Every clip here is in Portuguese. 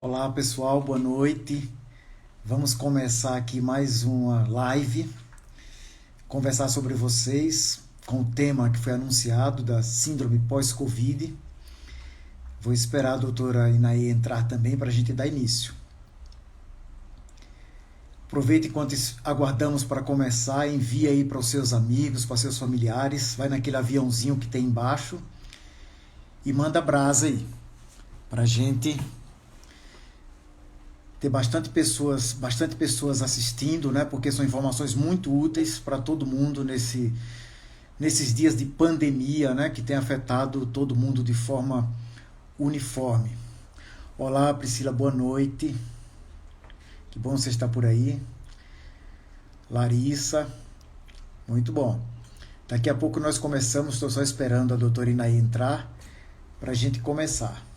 Olá pessoal, boa noite. Vamos começar aqui mais uma live, conversar sobre vocês com o tema que foi anunciado da síndrome pós-Covid. Vou esperar a doutora Inaê entrar também para a gente dar início. Aproveite enquanto aguardamos para começar, envie aí para os seus amigos, para os seus familiares, vai naquele aviãozinho que tem embaixo e manda brasa aí para a gente ter bastante pessoas assistindo, né? Porque são informações muito úteis para todo mundo nesses dias de pandemia, né? Que tem afetado todo mundo de forma uniforme. Olá, Priscila, boa noite. Que bom você estar por aí. Larissa, muito bom. Daqui a pouco nós começamos, estou só esperando a doutora Inaí entrar para a gente começar.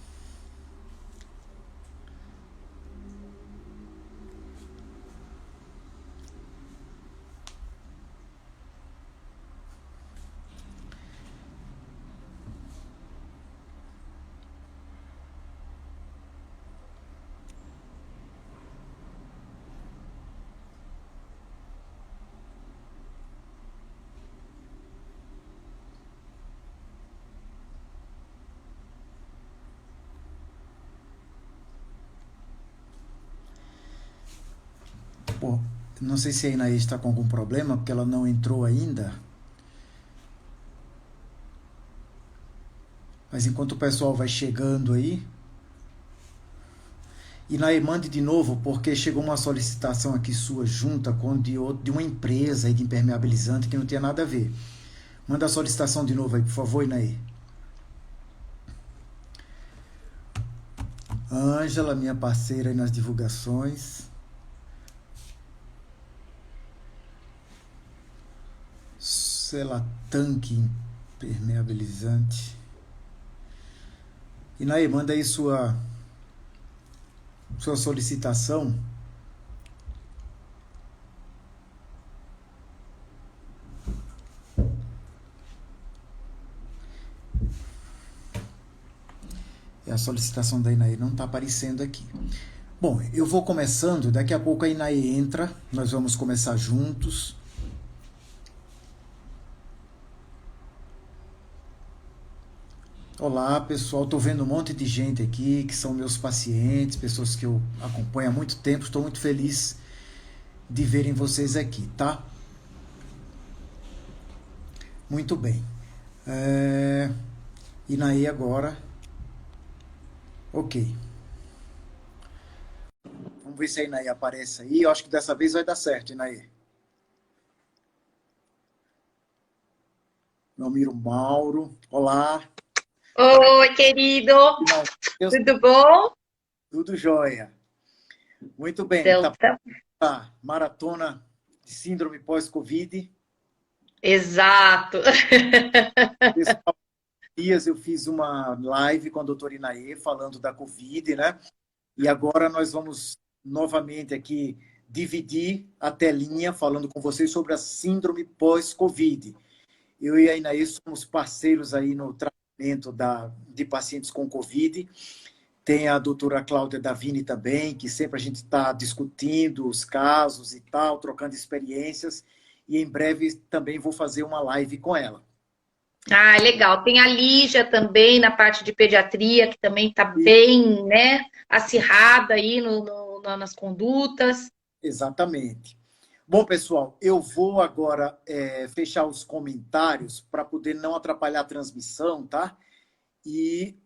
Pô, não sei se a Inaí está com algum problema, porque ela não entrou ainda. Mas enquanto o pessoal vai chegando aí, e na mande de novo, porque chegou uma solicitação aqui sua junta com de uma empresa aí de impermeabilizante que não tinha nada a ver. Manda a solicitação de novo aí, por favor, Inaí. Ângela, minha parceira aí nas divulgações. Sei lá, tanque impermeabilizante. Inaí, manda aí sua solicitação. E a solicitação da Inaí não está aparecendo aqui. Bom, eu vou começando, daqui a pouco a Inaí entra, nós vamos começar juntos. Olá pessoal, estou vendo um monte de gente aqui que são meus pacientes, pessoas que eu acompanho há muito tempo, estou muito feliz de verem vocês aqui, tá? Muito bem. Inaí agora. Ok. Vamos ver se a Inaí aparece aí. Eu acho que dessa vez vai dar certo, Inaí. Meu amigo Mauro. Olá. Oi, querido, Não, tudo bom? tudo jóia. Muito bem. Então, Tá a maratona de síndrome pós-Covid. exato. Esses dias eu fiz uma live com a doutora Inaê falando da Covid, né? E agora nós vamos novamente aqui dividir a telinha falando com vocês sobre a síndrome pós-Covid. Eu e a Inaís somos parceiros aí no tratamento de pacientes com Covid. Tem a doutora Cláudia Davini também, que sempre a gente está discutindo os casos e tal, trocando experiências. E em breve também vou fazer uma live com ela. Ah, legal. Tem a Lígia também na parte de pediatria, que também está E, bem, né, acirrada aí nas condutas. exatamente. Bom, pessoal, eu vou agora fechar os comentários para poder não atrapalhar a transmissão, tá? E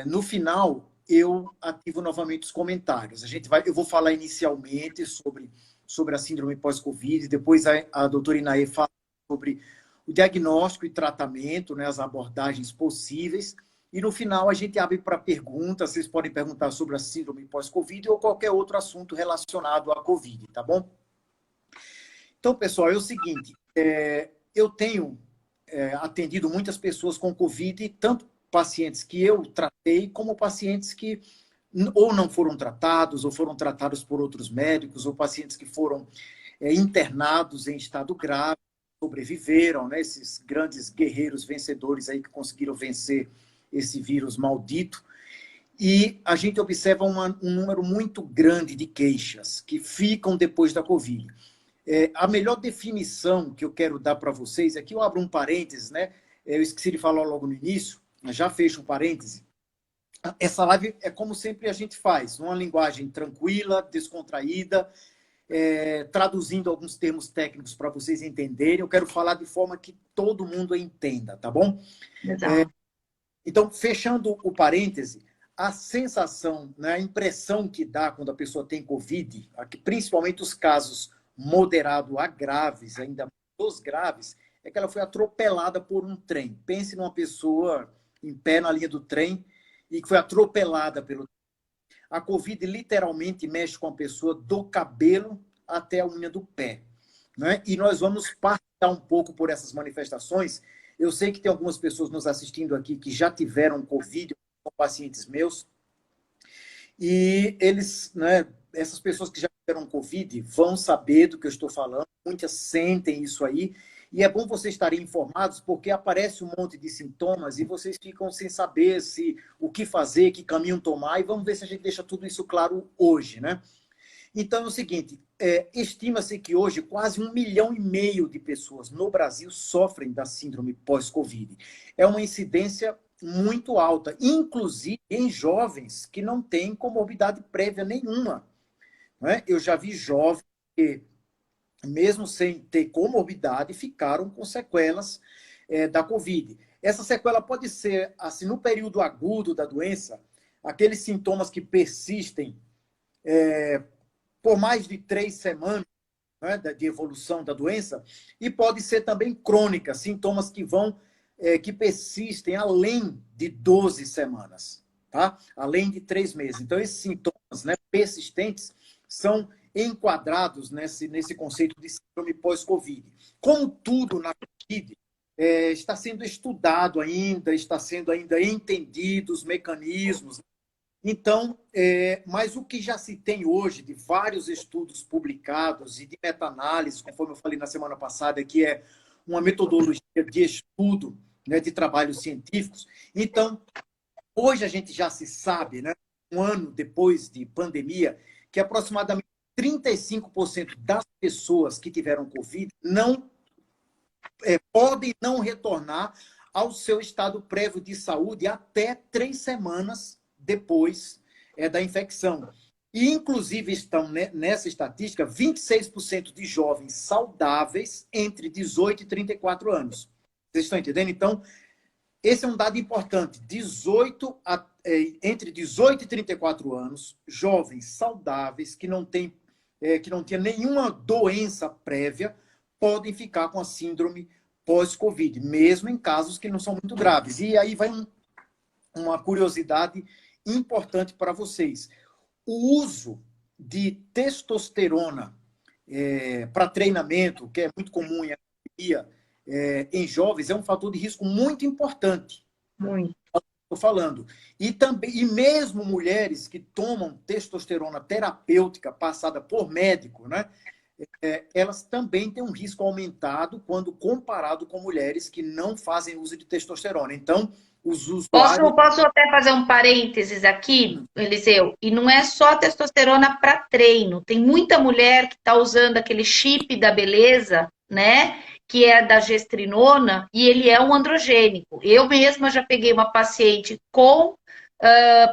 no final eu ativo novamente os comentários. Eu vou falar inicialmente sobre a síndrome pós-Covid, depois a doutora Inaê fala sobre o diagnóstico e tratamento, né, as abordagens possíveis, e no final a gente abre para perguntas, vocês podem perguntar sobre a síndrome pós-Covid ou qualquer outro assunto relacionado à Covid, tá bom? Então, pessoal, é o seguinte, eu tenho atendido muitas pessoas com Covid, tanto pacientes que eu tratei, como pacientes que ou não foram tratados, ou foram tratados por outros médicos, ou pacientes que foram internados em estado grave, sobreviveram, né? Esses grandes guerreiros vencedores aí que conseguiram vencer esse vírus maldito. e a gente observa um número muito grande de queixas que ficam depois da Covid. A melhor definição que eu quero dar para vocês, aqui eu abro um parênteses, né? Eu esqueci de falar logo no início, já fecho um parêntese. Essa live é como sempre a gente faz, numa linguagem tranquila, descontraída, traduzindo alguns termos técnicos para vocês entenderem. Eu quero falar de forma que todo mundo entenda, tá bom? Exato. Então, fechando o parêntese, a sensação, né, a impressão que dá quando a pessoa tem Covid, principalmente os casos moderado a graves, ainda dos graves, é que ela foi atropelada por um trem. Pense numa pessoa em pé na linha do trem e que foi atropelada pelo trem. A Covid literalmente mexe com a pessoa do cabelo até a unha do pé, né? E nós vamos passar um pouco por essas manifestações. Eu sei que tem algumas pessoas nos assistindo aqui que já tiveram Covid, são pacientes meus, e eles, né, essas pessoas que já tiveram Covid vão saber do que eu estou falando, muitas sentem isso aí, e é bom vocês estarem informados, porque aparece um monte de sintomas e vocês ficam sem saber o que fazer, que caminho tomar, e vamos ver se a gente deixa tudo isso claro hoje, né? Então é o seguinte, estima-se que hoje quase 1,5 milhão de pessoas no Brasil sofrem da síndrome pós-Covid. É uma incidência muito alta, inclusive em jovens que não têm comorbidade prévia nenhuma, né? Eu já vi jovens que, mesmo sem ter comorbidade, ficaram com sequelas da Covid. Essa sequela pode ser, assim, no período agudo da doença, aqueles sintomas que persistem por mais de 3 semanas, né, de evolução da doença, e pode ser também crônica, sintomas que persistem além de 12 semanas, tá? Além de 3 meses. Então, esses sintomas, né, persistentes são enquadrados nesse conceito de síndrome pós-Covid. Como tudo na Covid, está sendo estudado ainda, está sendo ainda entendido os mecanismos. Então, mas o que já se tem hoje de vários estudos publicados e de meta-análise, conforme eu falei na semana passada, que é uma metodologia de estudo, né, de trabalhos científicos. Então, hoje a gente já se sabe, né, um ano depois de pandemia, que aproximadamente 35% das pessoas que tiveram Covid podem não retornar ao seu estado prévio de saúde até 3 semanas depois da infecção. E, inclusive, estão nessa estatística 26% de jovens saudáveis entre 18 e 34 anos. Vocês estão entendendo? Então, esse é um dado importante. Entre 18 e 34 anos, jovens saudáveis que não tinham nenhuma doença prévia podem ficar com a síndrome pós-Covid, mesmo em casos que não são muito graves. E aí vai uma curiosidade importante para vocês. O uso de testosterona para treinamento, que é muito comum em academia, em jovens, é um fator de risco muito importante. Muito. Estou falando. E mesmo mulheres que tomam testosterona terapêutica passada por médico, né? Elas também têm um risco aumentado quando comparado com mulheres que não fazem uso de testosterona. Então, os usuários... Posso até fazer um parênteses aqui, Eliseu? E não é só testosterona para treino. Tem muita mulher que está usando aquele chip da beleza, né? Que é da gestrinona, e ele é um androgênico. Eu mesma já peguei uma paciente com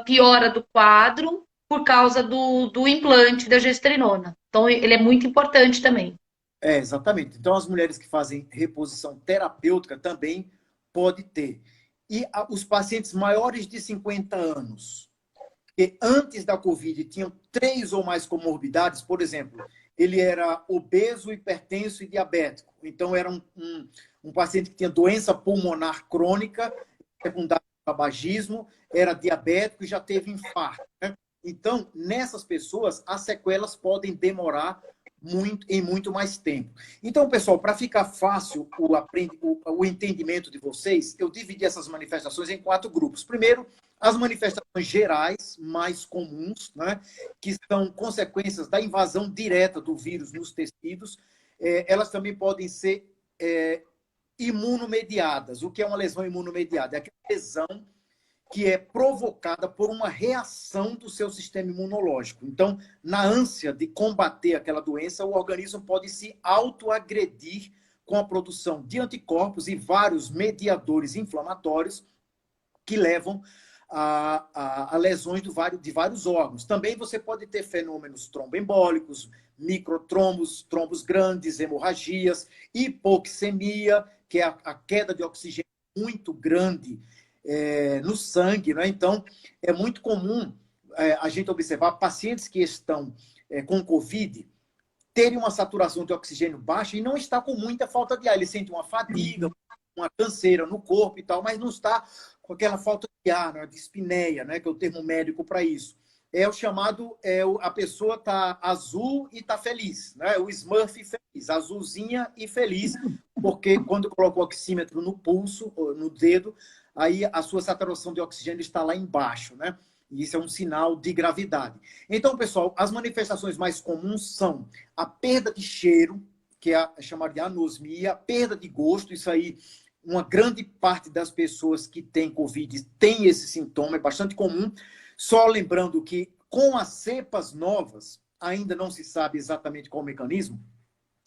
piora do quadro por causa do implante da gestrinona. Então, ele é muito importante também. Exatamente. Então, as mulheres que fazem reposição terapêutica também pode ter. E os pacientes maiores de 50 anos, que antes da Covid tinham 3 ou mais comorbidades, por exemplo, ele era obeso, hipertenso e diabético. Então, era um paciente que tinha doença pulmonar crônica, secundária ao tabagismo, era diabético e já teve infarto, né? Então, nessas pessoas, as sequelas podem demorar muito mais tempo. Então, pessoal, para ficar fácil o entendimento de vocês, eu dividi essas manifestações em 4 grupos. Primeiro, as manifestações gerais, mais comuns, né, que são consequências da invasão direta do vírus nos tecidos. Elas também podem ser imunomediadas. O que é uma lesão imunomediada? É aquela lesão que é provocada por uma reação do seu sistema imunológico. Então, na ânsia de combater aquela doença, o organismo pode se autoagredir com a produção de anticorpos e vários mediadores inflamatórios que levam a lesões de vários órgãos. Também você pode ter fenômenos tromboembólicos, microtrombos, trombos grandes, hemorragias, hipoxemia, que é a queda de oxigênio muito grande no sangue, né? Então, é muito comum a gente observar pacientes que estão com Covid terem uma saturação de oxigênio baixa e não está com muita falta de ar. Ele sente uma fadiga, uma canseira no corpo e tal, mas não está com aquela falta de ar, né? De espineia, né? Que é o termo médico para isso. É o chamado, a pessoa está azul e está feliz, né? O Smurf feliz, azulzinha e feliz, porque quando coloca o oxímetro no pulso, no dedo, aí a sua saturação de oxigênio está lá embaixo, né? E isso é um sinal de gravidade. Então, pessoal, as manifestações mais comuns são a perda de cheiro, que é chamada de anosmia, a perda de gosto, isso aí, uma grande parte das pessoas que têm Covid tem esse sintoma, é bastante comum. Só lembrando que com as cepas novas, ainda não se sabe exatamente qual o mecanismo,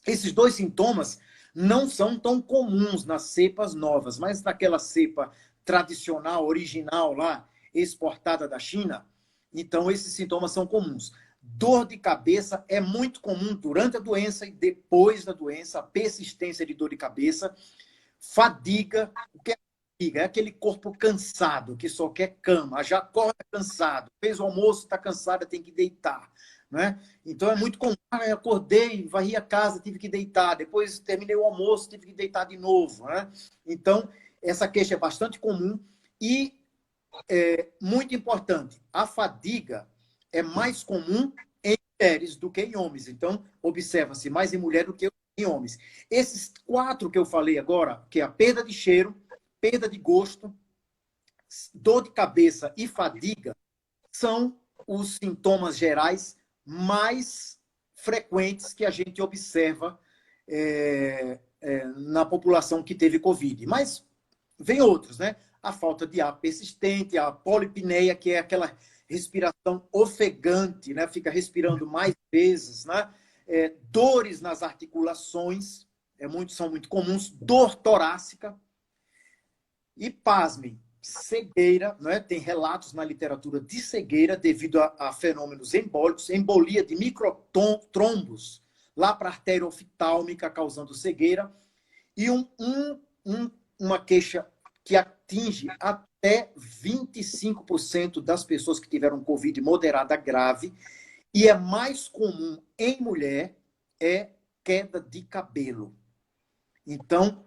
esses dois sintomas não são tão comuns nas cepas novas, mas naquela cepa tradicional, original lá, exportada da China, então esses sintomas são comuns. Dor de cabeça é muito comum durante a doença e depois da doença, a persistência de dor de cabeça, fadiga. O que é fadiga? É aquele corpo cansado, que só quer cama, já acorda cansado, fez o almoço, está cansado, tem que deitar. Né? Então é muito comum. Eu acordei, varri a casa, tive que deitar. Depois terminei o almoço, tive que deitar de novo. Né? Então, essa queixa é bastante comum e muito importante. A fadiga é mais comum em mulheres do que em homens. Então, observa-se mais em mulher do que em homens. Esses 4 que eu falei agora, que é a perda de cheiro, perda de gosto, dor de cabeça e fadiga, são os sintomas gerais mais frequentes que a gente observa na população que teve Covid. Mas vem outros, né? A falta de ar persistente, a polipneia, que é aquela respiração ofegante, né? Fica respirando mais vezes, né? Dores nas articulações, são muito comuns, dor torácica e, pasmem, cegueira, né? Tem relatos na literatura de cegueira devido a fenômenos embólicos, embolia de microtrombos lá para a artéria oftálmica, causando cegueira, e uma queixa que atinge até 25% das pessoas que tiveram Covid moderada grave, e é mais comum em mulher, queda de cabelo. Então,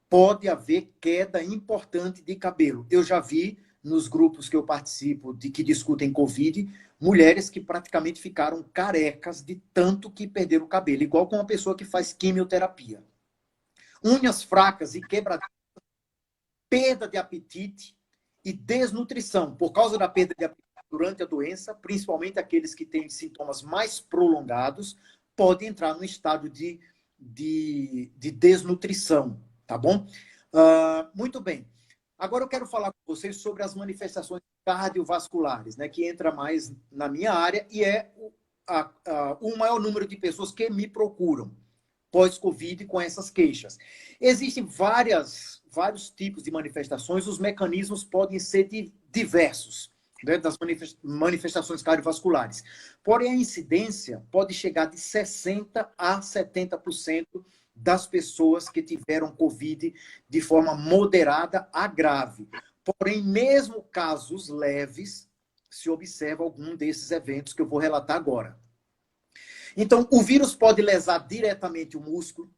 pode haver queda importante de cabelo. Eu já vi nos grupos que eu participo que discutem Covid, mulheres que praticamente ficaram carecas de tanto que perderam o cabelo, igual com uma pessoa que faz quimioterapia. Unhas fracas e quebradas, perda de apetite e desnutrição. Por causa da perda de apetite durante a doença, principalmente aqueles que têm sintomas mais prolongados, podem entrar no estado de desnutrição, tá bom? Muito bem. Agora eu quero falar com vocês sobre as manifestações cardiovasculares, né, que entra mais na minha área e é o maior número de pessoas que me procuram pós-Covid com essas queixas. Existem vários tipos de manifestações, os mecanismos podem ser diversos, né, das manifestações cardiovasculares. Porém, a incidência pode chegar de 60% a 70% das pessoas que tiveram Covid de forma moderada a grave. Porém, mesmo casos leves, se observa algum desses eventos que eu vou relatar agora. Então, o vírus pode lesar diretamente o músculo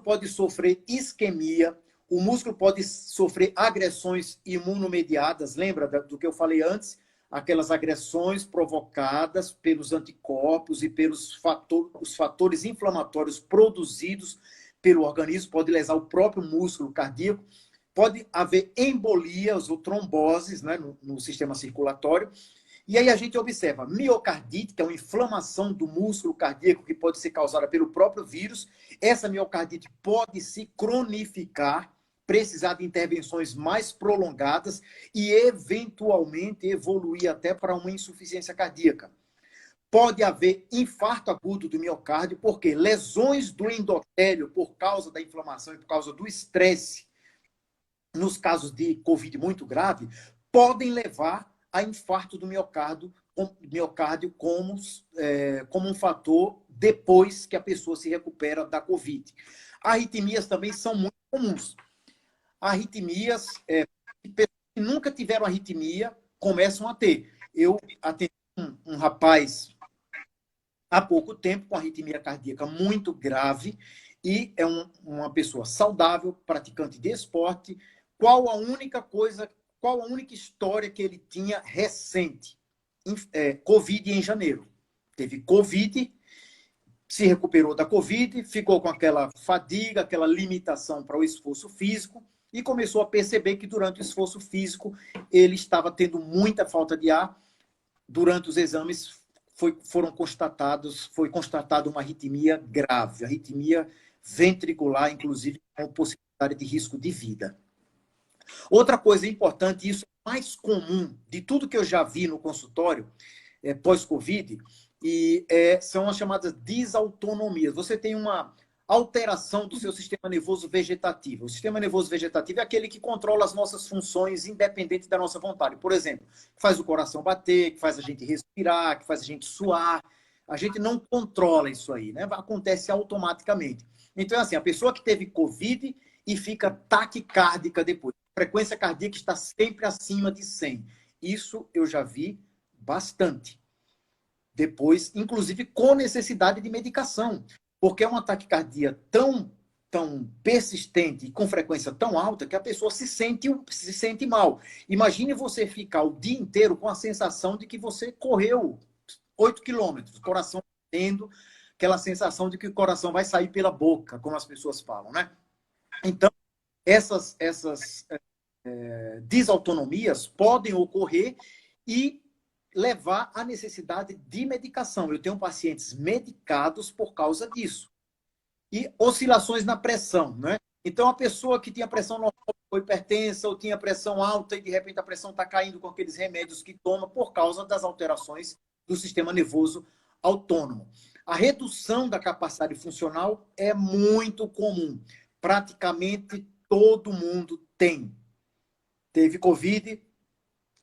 pode sofrer isquemia, o músculo pode sofrer agressões imunomediadas, lembra do que eu falei antes? Aquelas agressões provocadas pelos anticorpos e pelos os fatores inflamatórios produzidos pelo organismo, pode lesar o próprio músculo cardíaco, pode haver embolias ou tromboses, né, no sistema circulatório. E aí a gente observa miocardite, que é uma inflamação do músculo cardíaco que pode ser causada pelo próprio vírus. Essa miocardite pode se cronificar precisar de intervenções mais prolongadas e, eventualmente, evoluir até para uma insuficiência cardíaca. Pode haver infarto agudo do miocárdio, porque lesões do endotélio por causa da inflamação e por causa do estresse, nos casos de Covid muito grave, podem levar a infarto do miocárdio como um fator depois que a pessoa se recupera da Covid. Arritmias também são muito comuns. Arritmias, pessoas que nunca tiveram arritmia começam a ter. Eu atendi um rapaz há pouco tempo com arritmia cardíaca muito grave e é uma pessoa saudável, praticante de esporte. Qual a única história que ele tinha recente? Covid em janeiro. Teve Covid, se recuperou da Covid, ficou com aquela fadiga, aquela limitação para o esforço físico e começou a perceber que durante o esforço físico ele estava tendo muita falta de ar. Durante os exames foi constatada uma arritmia grave, arritmia ventricular, inclusive com possibilidade de risco de vida. Outra coisa importante, isso é mais comum de tudo que eu já vi no consultório pós-Covid, são as chamadas desautonomias. Você tem uma alteração do seu sistema nervoso vegetativo. O sistema nervoso vegetativo é aquele que controla as nossas funções independente da nossa vontade. Por exemplo, que faz o coração bater, que faz a gente respirar, que faz a gente suar. A gente não controla isso aí, né? Acontece automaticamente. Então, assim, a pessoa que teve Covid e fica taquicárdica depois. A frequência cardíaca está sempre acima de 100. Isso eu já vi bastante. Depois, inclusive, com necessidade de medicação. Porque é uma taquicardia tão persistente e com frequência tão alta que a pessoa se sente mal. Imagine você ficar o dia inteiro com a sensação de que você correu 8 quilômetros, coração batendo, aquela sensação de que o coração vai sair pela boca, como as pessoas falam, né? Então, essas desautonomias podem ocorrer e levar à necessidade de medicação. Eu tenho pacientes medicados por causa disso. E oscilações na pressão, né? Então, a pessoa que tinha pressão normal foi hipertensa ou tinha pressão alta e, de repente, a pressão está caindo com aqueles remédios que toma por causa das alterações do sistema nervoso autônomo. A redução da capacidade funcional é muito comum. Praticamente todo mundo tem. Teve Covid,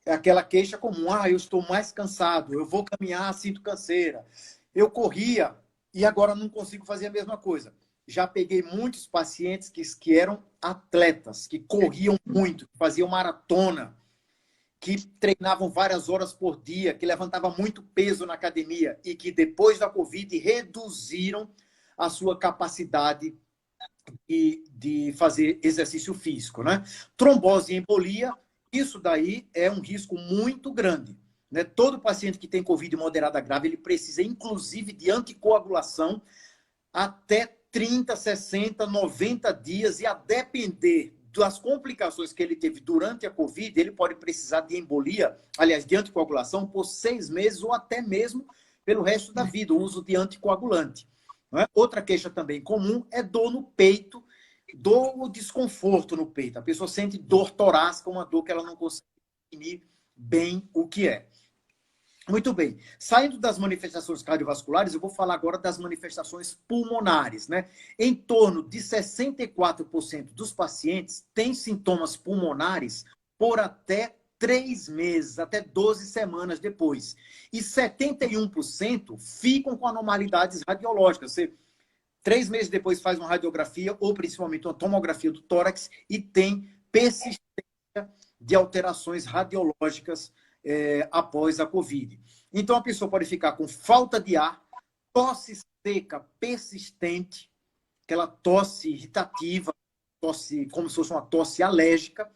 é aquela queixa comum. Eu estou mais cansado, eu vou caminhar, sinto canseira. Eu corria e agora não consigo fazer a mesma coisa. Já peguei muitos pacientes que eram atletas, que corriam muito, que faziam maratona, que treinavam várias horas por dia, que levantavam muito peso na academia e que depois da Covid reduziram a sua capacidade de fazer exercício físico, né? Trombose e embolia, isso daí é um risco muito grande, né? Todo paciente que tem Covid moderada grave, ele precisa, inclusive, de anticoagulação até 30, 60, 90 dias, e a depender das complicações que ele teve durante a Covid, ele pode precisar de embolia, aliás, de anticoagulação, por 6 meses ou até mesmo pelo resto da vida, o uso de anticoagulante. Não é? Outra queixa também comum é dor no peito, dor ou desconforto no peito. A pessoa sente dor torácica, uma dor que ela não consegue definir bem o que é. Muito bem. Saindo das manifestações cardiovasculares, eu vou falar agora das manifestações pulmonares, né? Em torno de 64% dos pacientes têm sintomas pulmonares por até 3 meses, até 12 semanas depois. E 71% ficam com anormalidades radiológicas. Você, 3 meses depois, faz uma radiografia, ou principalmente uma tomografia do tórax, e tem persistência de alterações radiológicas após a Covid. Então, a pessoa pode ficar com falta de ar, tosse seca persistente, aquela tosse irritativa, tosse como se fosse uma tosse alérgica,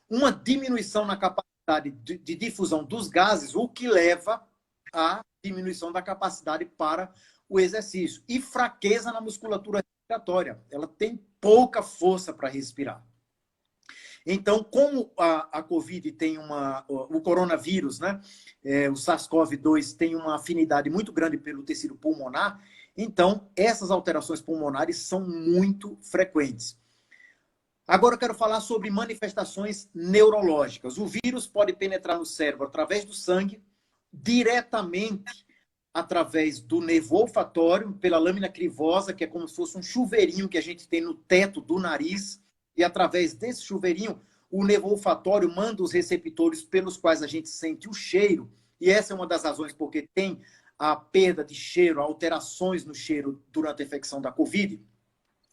uma diminuição na capacidade de difusão dos gases, o que leva à diminuição da capacidade para o exercício. E fraqueza na musculatura respiratória. Ela tem pouca força para respirar. Então, como a Covid tem o coronavírus, né? O SARS-CoV-2 tem uma afinidade muito grande pelo tecido pulmonar, então essas alterações pulmonares são muito frequentes. Agora eu quero falar sobre manifestações neurológicas. O vírus pode penetrar no cérebro através do sangue, diretamente através do nervo olfatório, pela lâmina crivosa, que é como se fosse um chuveirinho que a gente tem no teto do nariz, e através desse chuveirinho, o nervo olfatório manda os receptores pelos quais a gente sente o cheiro, e essa é uma das razões porque tem a perda de cheiro, alterações no cheiro durante a infecção da Covid.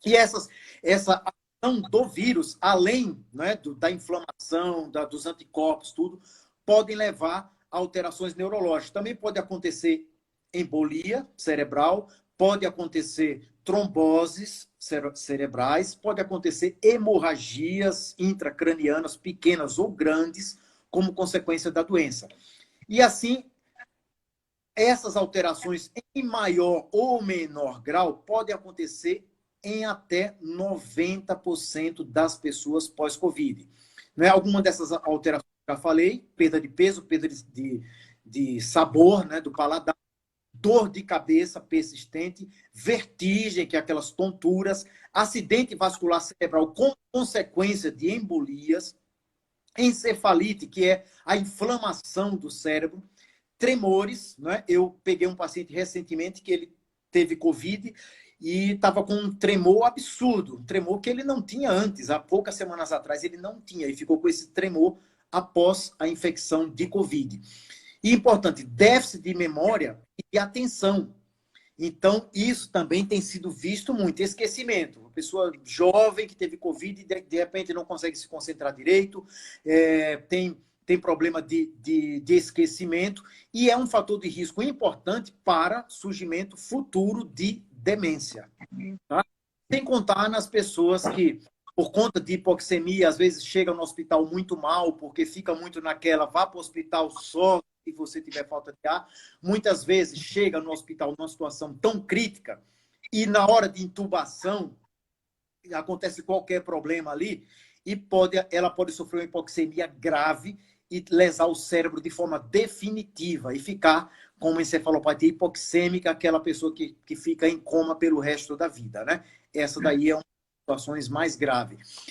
E essa ação do vírus, além, né, da inflamação, dos anticorpos, tudo, podem levar a alterações neurológicas. Também pode acontecer embolia cerebral, pode acontecer tromboses cerebrais, pode acontecer hemorragias intracranianas pequenas ou grandes como consequência da doença. E assim, essas alterações em maior ou menor grau podem acontecer em até 90% das pessoas pós-Covid. Né? Alguma dessas alterações que eu já falei, perda de peso, perda de sabor, né, do paladar, dor de cabeça persistente, vertigem, que é aquelas tonturas, acidente vascular cerebral com consequência de embolias, encefalite, que é a inflamação do cérebro, tremores, né? Eu peguei um paciente recentemente que ele teve Covid e estava com um tremor absurdo, um tremor que ele não tinha antes, há poucas semanas atrás ele não tinha, e ficou com esse tremor após a infecção de Covid. E importante, déficit de memória e atenção. Então, isso também tem sido visto muito. Esquecimento. Uma pessoa jovem que teve Covid e de repente não consegue se concentrar direito, tem problema de esquecimento, e é um fator de risco importante para surgimento futuro de demência. Tá? Sem contar nas pessoas que, por conta de hipoxemia, às vezes chegam no hospital muito mal, porque fica muito naquela, vá para o hospital só se você tiver falta de ar. Muitas vezes chega no hospital numa situação tão crítica e na hora de intubação acontece qualquer problema ali e ela pode sofrer uma hipoxemia grave e lesar o cérebro de forma definitiva e ficar com uma encefalopatia hipoxêmica, aquela pessoa que fica em coma pelo resto da vida, né? Essa daí é uma das situações mais graves.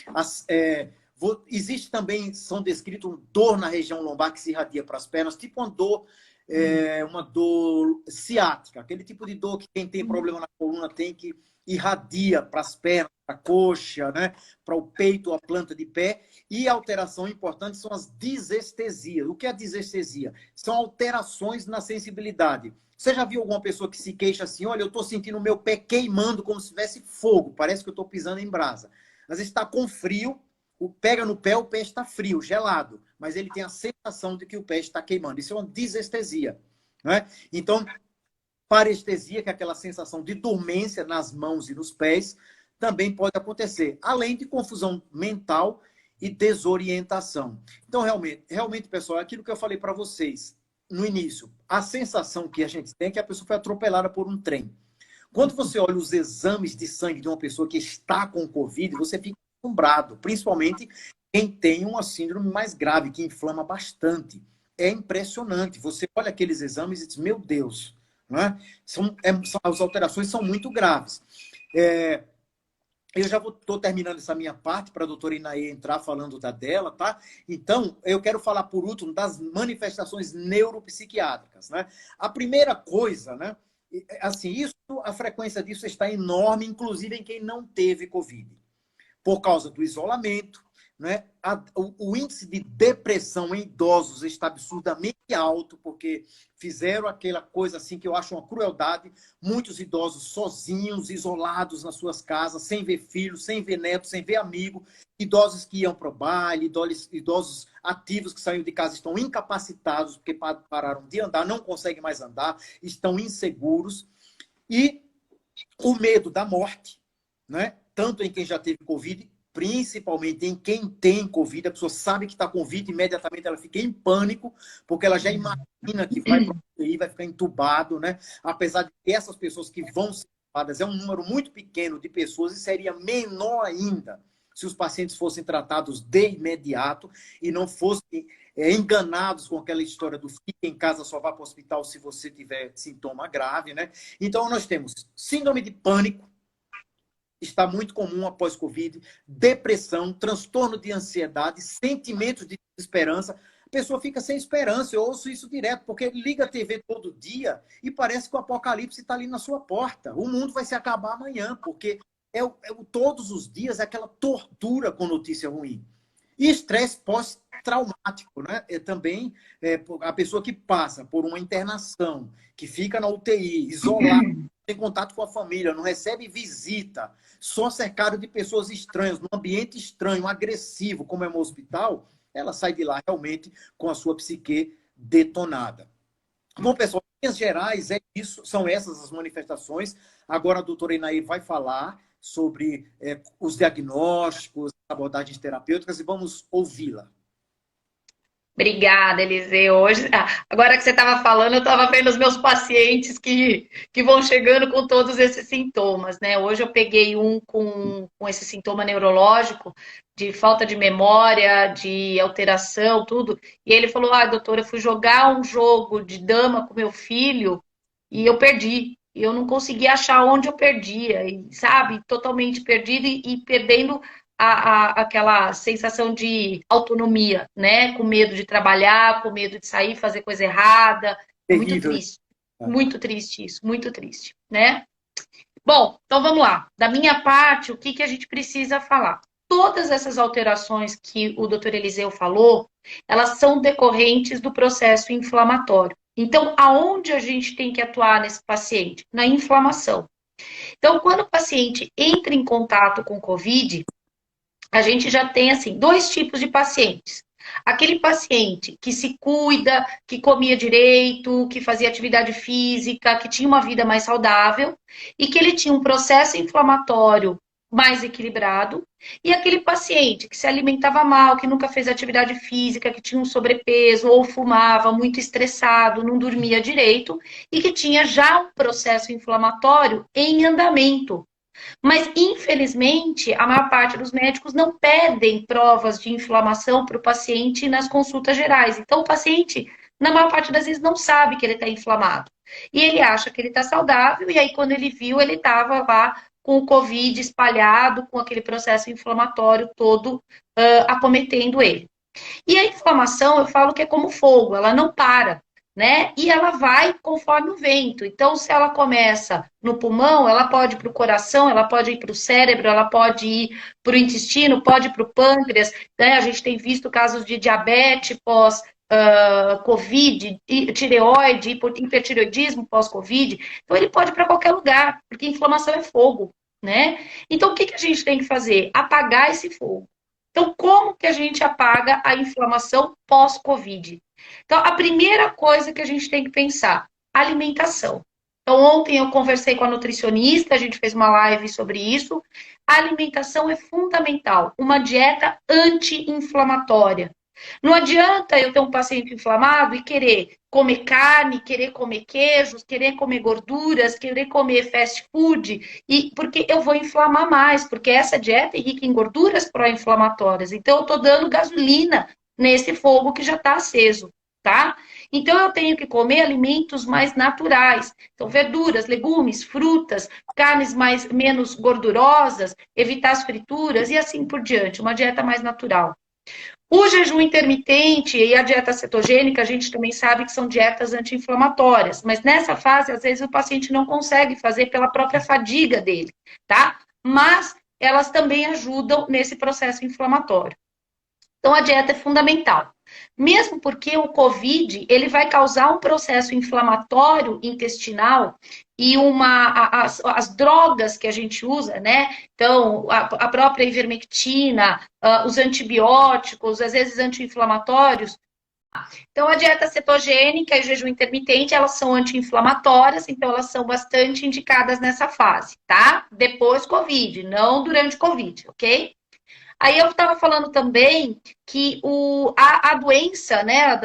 Existe também, são descritos dor na região lombar que se irradia para as pernas, tipo uma dor ciática, aquele tipo de dor que quem tem problema na coluna tem, que irradia para as pernas, para a coxa, né? Para o peito, a planta de pé. E a alteração importante são as disestesias. O que é disestesia? São alterações na sensibilidade. Você já viu alguma pessoa que se queixa assim, olha, eu estou sentindo o meu pé queimando como se tivesse fogo, parece que eu estou pisando em brasa. Às vezes está com frio, pega no pé, o pé está frio, gelado, mas ele tem a sensação de que o pé está queimando. Isso é uma disestesia. Né? Então, parestesia, que é aquela sensação de dormência nas mãos e nos pés, também pode acontecer, além de confusão mental e desorientação. Então, realmente, pessoal, é aquilo que eu falei para vocês no início, a sensação que a gente tem é que a pessoa foi atropelada por um trem. Quando você olha os exames de sangue de uma pessoa que está com Covid, você fica assombrado, principalmente quem tem uma síndrome mais grave, que inflama bastante. É impressionante. Você olha aqueles exames e diz, meu Deus, né? As alterações são muito graves. Eu já estou terminando essa minha parte para a doutora Inaê entrar falando da dela, tá? Então, eu quero falar por último das manifestações neuropsiquiátricas, né? A primeira coisa, né? Assim, a frequência disso está enorme, inclusive em quem não teve Covid. Por causa do isolamento, né? O índice de depressão em idosos está absurdamente alto, porque fizeram aquela coisa assim que eu acho uma crueldade. Muitos idosos sozinhos, isolados nas suas casas, sem ver filhos, sem ver netos, sem ver amigo. Idosos que iam para o baile, idosos ativos que saíram de casa estão incapacitados porque pararam de andar, não conseguem mais andar, estão inseguros. E o medo da morte, né? Tanto em quem já teve Covid, principalmente em quem tem Covid, a pessoa sabe que está com Covid, imediatamente ela fica em pânico, porque ela já imagina que vai para o UTI, vai ficar entubado, né? Apesar de que essas pessoas que vão ser entubadas é um número muito pequeno de pessoas e seria menor ainda se os pacientes fossem tratados de imediato e não fossem enganados com aquela história do fique em casa, só vá para o hospital se você tiver sintoma grave, né? Então, nós temos síndrome de pânico, está muito comum após Covid, depressão, transtorno de ansiedade, sentimentos de desesperança. A pessoa fica sem esperança. Eu ouço isso direto, porque liga a TV todo dia e parece que o apocalipse está ali na sua porta. O mundo vai se acabar amanhã, porque todos os dias é aquela tortura com notícia ruim. E estresse pós-traumático, né? Também a pessoa que passa por uma internação, que fica na UTI, isolada, tem contato com a família, não recebe visita, só cercado de pessoas estranhas, num ambiente estranho, agressivo, como é um hospital, ela sai de lá realmente com a sua psique detonada. Bom, pessoal, em linhas gerais, é isso, são essas as manifestações. Agora a doutora Inaí vai falar sobre os diagnósticos, abordagens terapêuticas, e vamos ouvi-la. Obrigada, Eliseu. Hoje, agora que você estava falando, eu estava vendo os meus pacientes que vão chegando com todos esses sintomas, né? Hoje eu peguei um com esse sintoma neurológico, de falta de memória, de alteração, tudo. E ele falou: doutora, eu fui jogar um jogo de dama com meu filho e eu perdi. E eu não consegui achar onde eu perdia, e, sabe? Totalmente perdido e perdendo aquela sensação de autonomia, né? Com medo de trabalhar, com medo de sair, fazer coisa errada. Terrível. Muito triste isso, muito triste, né? Bom, então vamos lá. Da minha parte, o que a gente precisa falar? Todas essas alterações que o doutor Eliseu falou, elas são decorrentes do processo inflamatório. Então, aonde a gente tem que atuar nesse paciente? Na inflamação. Então, quando o paciente entra em contato com COVID, a gente já tem, assim, dois tipos de pacientes. Aquele paciente que se cuida, que comia direito, que fazia atividade física, que tinha uma vida mais saudável e que ele tinha um processo inflamatório mais equilibrado. E aquele paciente que se alimentava mal, que nunca fez atividade física, que tinha um sobrepeso ou fumava, muito estressado, não dormia direito e que tinha já um processo inflamatório em andamento. Mas, infelizmente, a maior parte dos médicos não pedem provas de inflamação para o paciente nas consultas gerais. Então, o paciente, na maior parte das vezes, não sabe que ele está inflamado. E ele acha que ele está saudável, e aí, quando ele viu, ele estava lá com o COVID espalhado, com aquele processo inflamatório todo acometendo ele. E a inflamação, eu falo que é como fogo, ela não para, né? E ela vai conforme o vento. Então, se ela começa no pulmão, ela pode ir para o coração, ela pode ir para o cérebro, ela pode ir para o intestino, pode ir para o pâncreas, né? A gente tem visto casos de diabetes pós Covid, tireoide, hipertireoidismo pós-Covid. Então, ele pode ir para qualquer lugar, porque inflamação é fogo, né? Então, o que a gente tem que fazer? Apagar esse fogo. Então, como que a gente apaga a inflamação pós-Covid? Então, a primeira coisa que a gente tem que pensar, alimentação. Então, ontem eu conversei com a nutricionista, a gente fez uma live sobre isso. A alimentação é fundamental, uma dieta anti-inflamatória. Não adianta eu ter um paciente inflamado e querer comer carne, querer comer queijos, querer comer gorduras, querer comer fast food, porque eu vou inflamar mais, porque essa dieta é rica em gorduras pró-inflamatórias. Então, eu estou dando gasolina nesse fogo que já está aceso, tá? Então, eu tenho que comer alimentos mais naturais. Então, verduras, legumes, frutas, carnes menos gordurosas, evitar as frituras e assim por diante. Uma dieta mais natural. O jejum intermitente e a dieta cetogênica, a gente também sabe que são dietas anti-inflamatórias, mas nessa fase, às vezes, o paciente não consegue fazer pela própria fadiga dele, tá? Mas elas também ajudam nesse processo inflamatório. Então, a dieta é fundamental. Mesmo porque o COVID, ele vai causar um processo inflamatório intestinal e as drogas que a gente usa, né? Então, a própria ivermectina, os antibióticos, às vezes anti-inflamatórios. Então, a dieta cetogênica e o jejum intermitente, elas são anti-inflamatórias, então elas são bastante indicadas nessa fase, tá? Depois COVID, não durante COVID, ok? Aí eu estava falando também que a doença, né,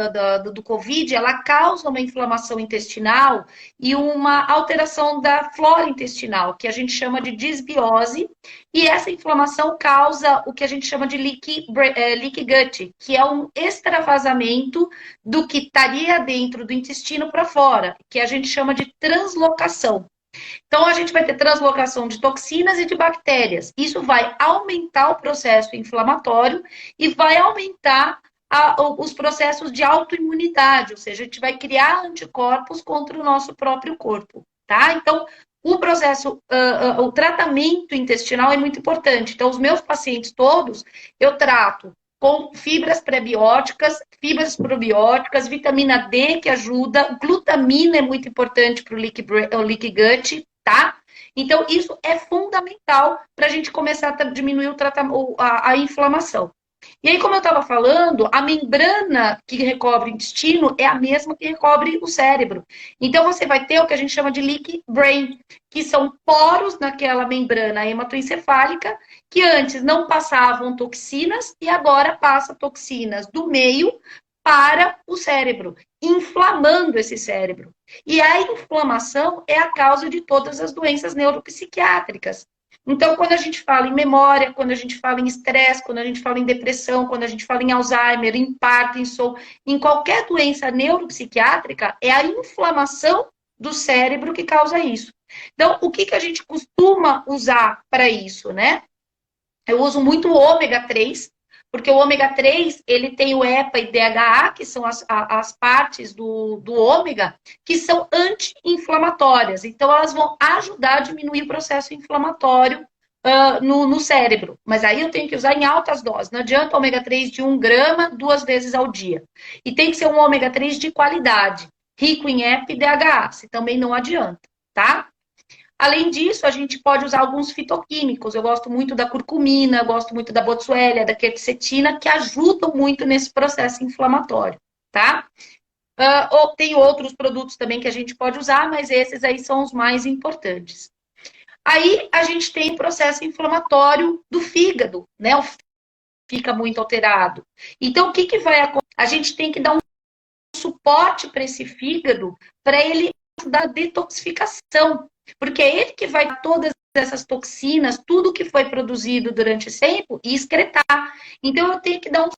do COVID, ela causa uma inflamação intestinal e uma alteração da flora intestinal, que a gente chama de disbiose, e essa inflamação causa o que a gente chama de leaky gut, que é um extravasamento do que estaria dentro do intestino para fora, que a gente chama de translocação. Então, a gente vai ter translocação de toxinas e de bactérias. Isso vai aumentar o processo inflamatório e vai aumentar os processos de autoimunidade, ou seja, a gente vai criar anticorpos contra o nosso próprio corpo, tá? Então, o processo, o tratamento intestinal é muito importante. Então, os meus pacientes todos, eu trato com fibras prebióticas, fibras probióticas, vitamina D que ajuda, glutamina é muito importante para o leaky gut, tá? Então, isso é fundamental para a gente começar a diminuir a inflamação. E aí, como eu estava falando, a membrana que recobre o intestino é a mesma que recobre o cérebro. Então, você vai ter o que a gente chama de leaky brain, que são poros naquela membrana hematoencefálica, que antes não passavam toxinas e agora passa toxinas do meio para o cérebro, inflamando esse cérebro. E a inflamação é a causa de todas as doenças neuropsiquiátricas. Então, quando a gente fala em memória, quando a gente fala em estresse, quando a gente fala em depressão, quando a gente fala em Alzheimer, em Parkinson, em qualquer doença neuropsiquiátrica, é a inflamação do cérebro que causa isso. Então, o que a gente costuma usar para isso, né? Eu uso muito o ômega 3, porque o ômega 3, ele tem o EPA e DHA, que são as partes do ômega, que são anti-inflamatórias. Então, elas vão ajudar a diminuir o processo inflamatório no cérebro. Mas aí eu tenho que usar em altas doses. Não adianta ômega 3 de 1 grama 2 vezes ao dia. E tem que ser um ômega 3 de qualidade, rico em EPA e DHA, se também não adianta, tá? Além disso, a gente pode usar alguns fitoquímicos. Eu gosto muito da curcumina, gosto muito da botsuélia, da quercetina, que ajudam muito nesse processo inflamatório, tá? Ou tem outros produtos também que a gente pode usar, mas esses aí são os mais importantes. Aí a gente tem o processo inflamatório do fígado, né? O fígado fica muito alterado. Então, o que vai acontecer? A gente tem que dar um suporte para esse fígado, para ele ajudar a detoxificação. Porque é ele que vai dar todas essas toxinas, tudo que foi produzido durante esse tempo, e excretar. Então, eu tenho que dar um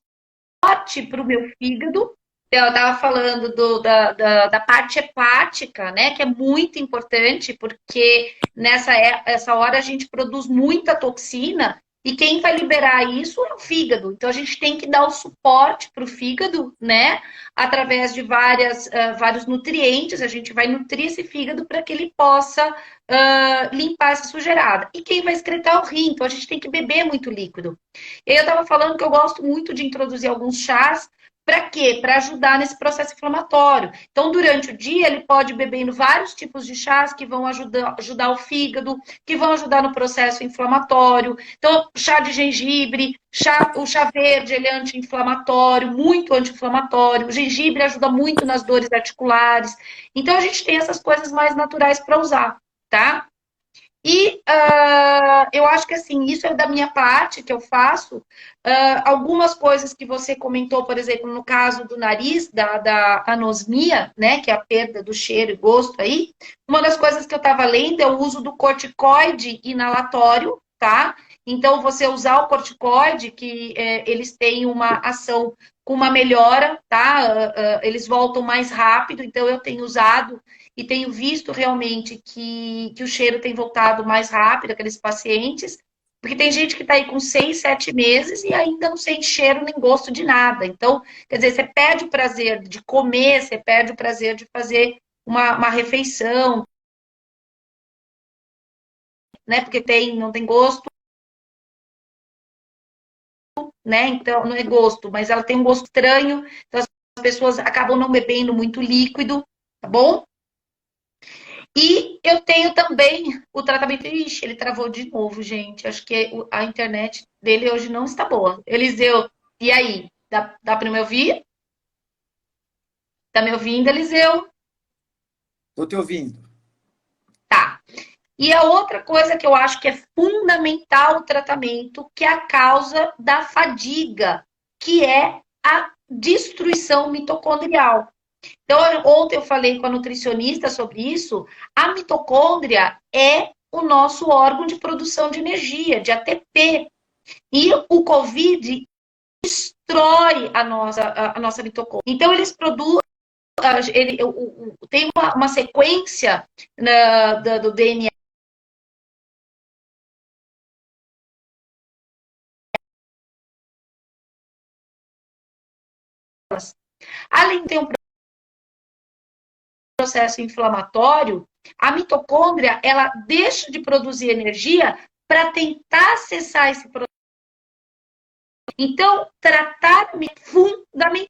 suporte para o meu fígado. Eu estava falando da parte hepática, né? Que é muito importante, porque essa hora a gente produz muita toxina e quem vai liberar isso é o fígado. Então a gente tem que dar o suporte para o fígado, né? Através de vários nutrientes, a gente vai nutrir esse fígado para que ele possa limpar essa sujeirada. E quem vai excretar é o rim, então a gente tem que beber muito líquido. Eu estava falando que eu gosto muito de introduzir alguns chás. Para quê? Para ajudar nesse processo inflamatório. Então, durante o dia, ele pode ir bebendo vários tipos de chás que vão ajudar o fígado, que vão ajudar no processo inflamatório. Então, chá de gengibre, o chá verde, ele é anti-inflamatório, muito anti-inflamatório. O gengibre ajuda muito nas dores articulares. Então, a gente tem essas coisas mais naturais para usar, tá? E eu acho que assim, isso é da minha parte que eu faço. Algumas coisas que você comentou, por exemplo, no caso do nariz, da anosmia, né? Que é a perda do cheiro e gosto aí. Uma das coisas que eu estava lendo é o uso do corticoide inalatório, tá? Então, você usar o corticoide, que eles têm uma ação com uma melhora, tá? Eles voltam mais rápido, então eu tenho usado e tenho visto realmente que o cheiro tem voltado mais rápido, aqueles pacientes, porque tem gente que está aí com 6, 7 meses e ainda não sente cheiro nem gosto de nada. Então, quer dizer, você perde o prazer de comer, você perde o prazer de fazer uma refeição, né? Porque não tem gosto, né? Então, não é gosto, mas ela tem um gosto estranho, então as pessoas acabam não bebendo muito líquido, tá bom? E eu tenho também o tratamento. Ixi, ele travou de novo, gente. Acho que a internet dele hoje não está boa. Eliseu, e aí? Dá para me ouvir? Tá me ouvindo, Eliseu? Estou te ouvindo. Tá. E a outra coisa que eu acho que é fundamental o tratamento, que é a causa da fadiga, que é a destruição mitocondrial. Então, ontem eu falei com a nutricionista sobre isso. A mitocôndria é o nosso órgão de produção de energia, de ATP. E o COVID destrói a nossa mitocôndria. Então, eles produzem. tem uma sequência do DNA. Além de ter um processo inflamatório, a mitocôndria, ela deixa de produzir energia para tentar acessar esse processo. Então, tratar é fundamental,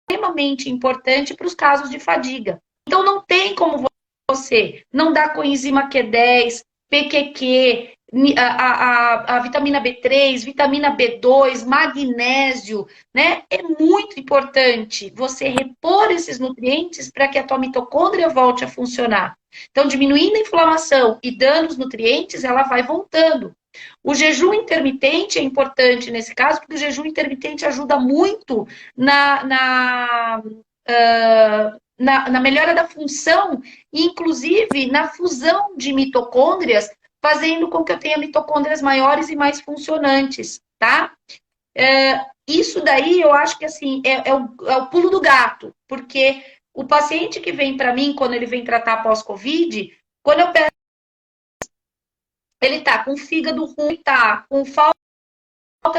extremamente importante para os casos de fadiga. Então, não tem como você não dar coenzima Q10, PQQ, a vitamina B3, vitamina B2, magnésio, né? É muito importante você repor esses nutrientes para que a tua mitocôndria volte a funcionar. Então, diminuindo a inflamação e dando os nutrientes, ela vai voltando. O jejum intermitente é importante nesse caso, porque o jejum intermitente ajuda muito na melhora da função, inclusive na fusão de mitocôndrias, fazendo com que eu tenha mitocôndrias maiores e mais funcionantes, tá? Isso daí eu acho que assim é o pulo do gato, porque o paciente que vem para mim, quando ele vem tratar pós-Covid, quando eu peço, ele tá com fígado ruim, tá com falta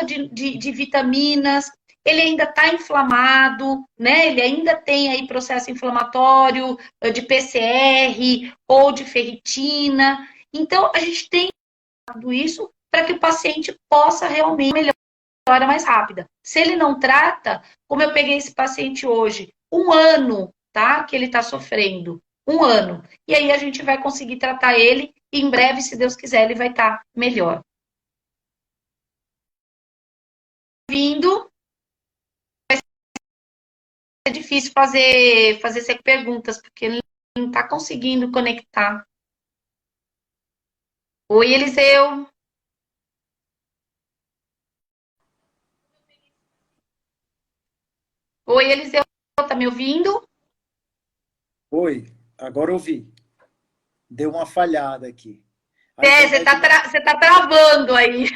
de vitaminas, ele ainda está inflamado, né? Ele ainda tem aí processo inflamatório de PCR ou de ferritina. Então, a gente tem tudo isso para que o paciente possa realmente melhorar mais rápida. Se ele não trata, como eu peguei esse paciente hoje, 1 ano, tá? Que ele está sofrendo. 1 ano. E aí a gente vai conseguir tratar ele e em breve, se Deus quiser, ele vai estar melhor. Vindo. É difícil fazer perguntas, porque ele não está conseguindo conectar. Oi, Eliseu. Oi, Eliseu, tá me ouvindo? Oi, agora eu vi. Deu uma falhada aqui. Você tá travando aí.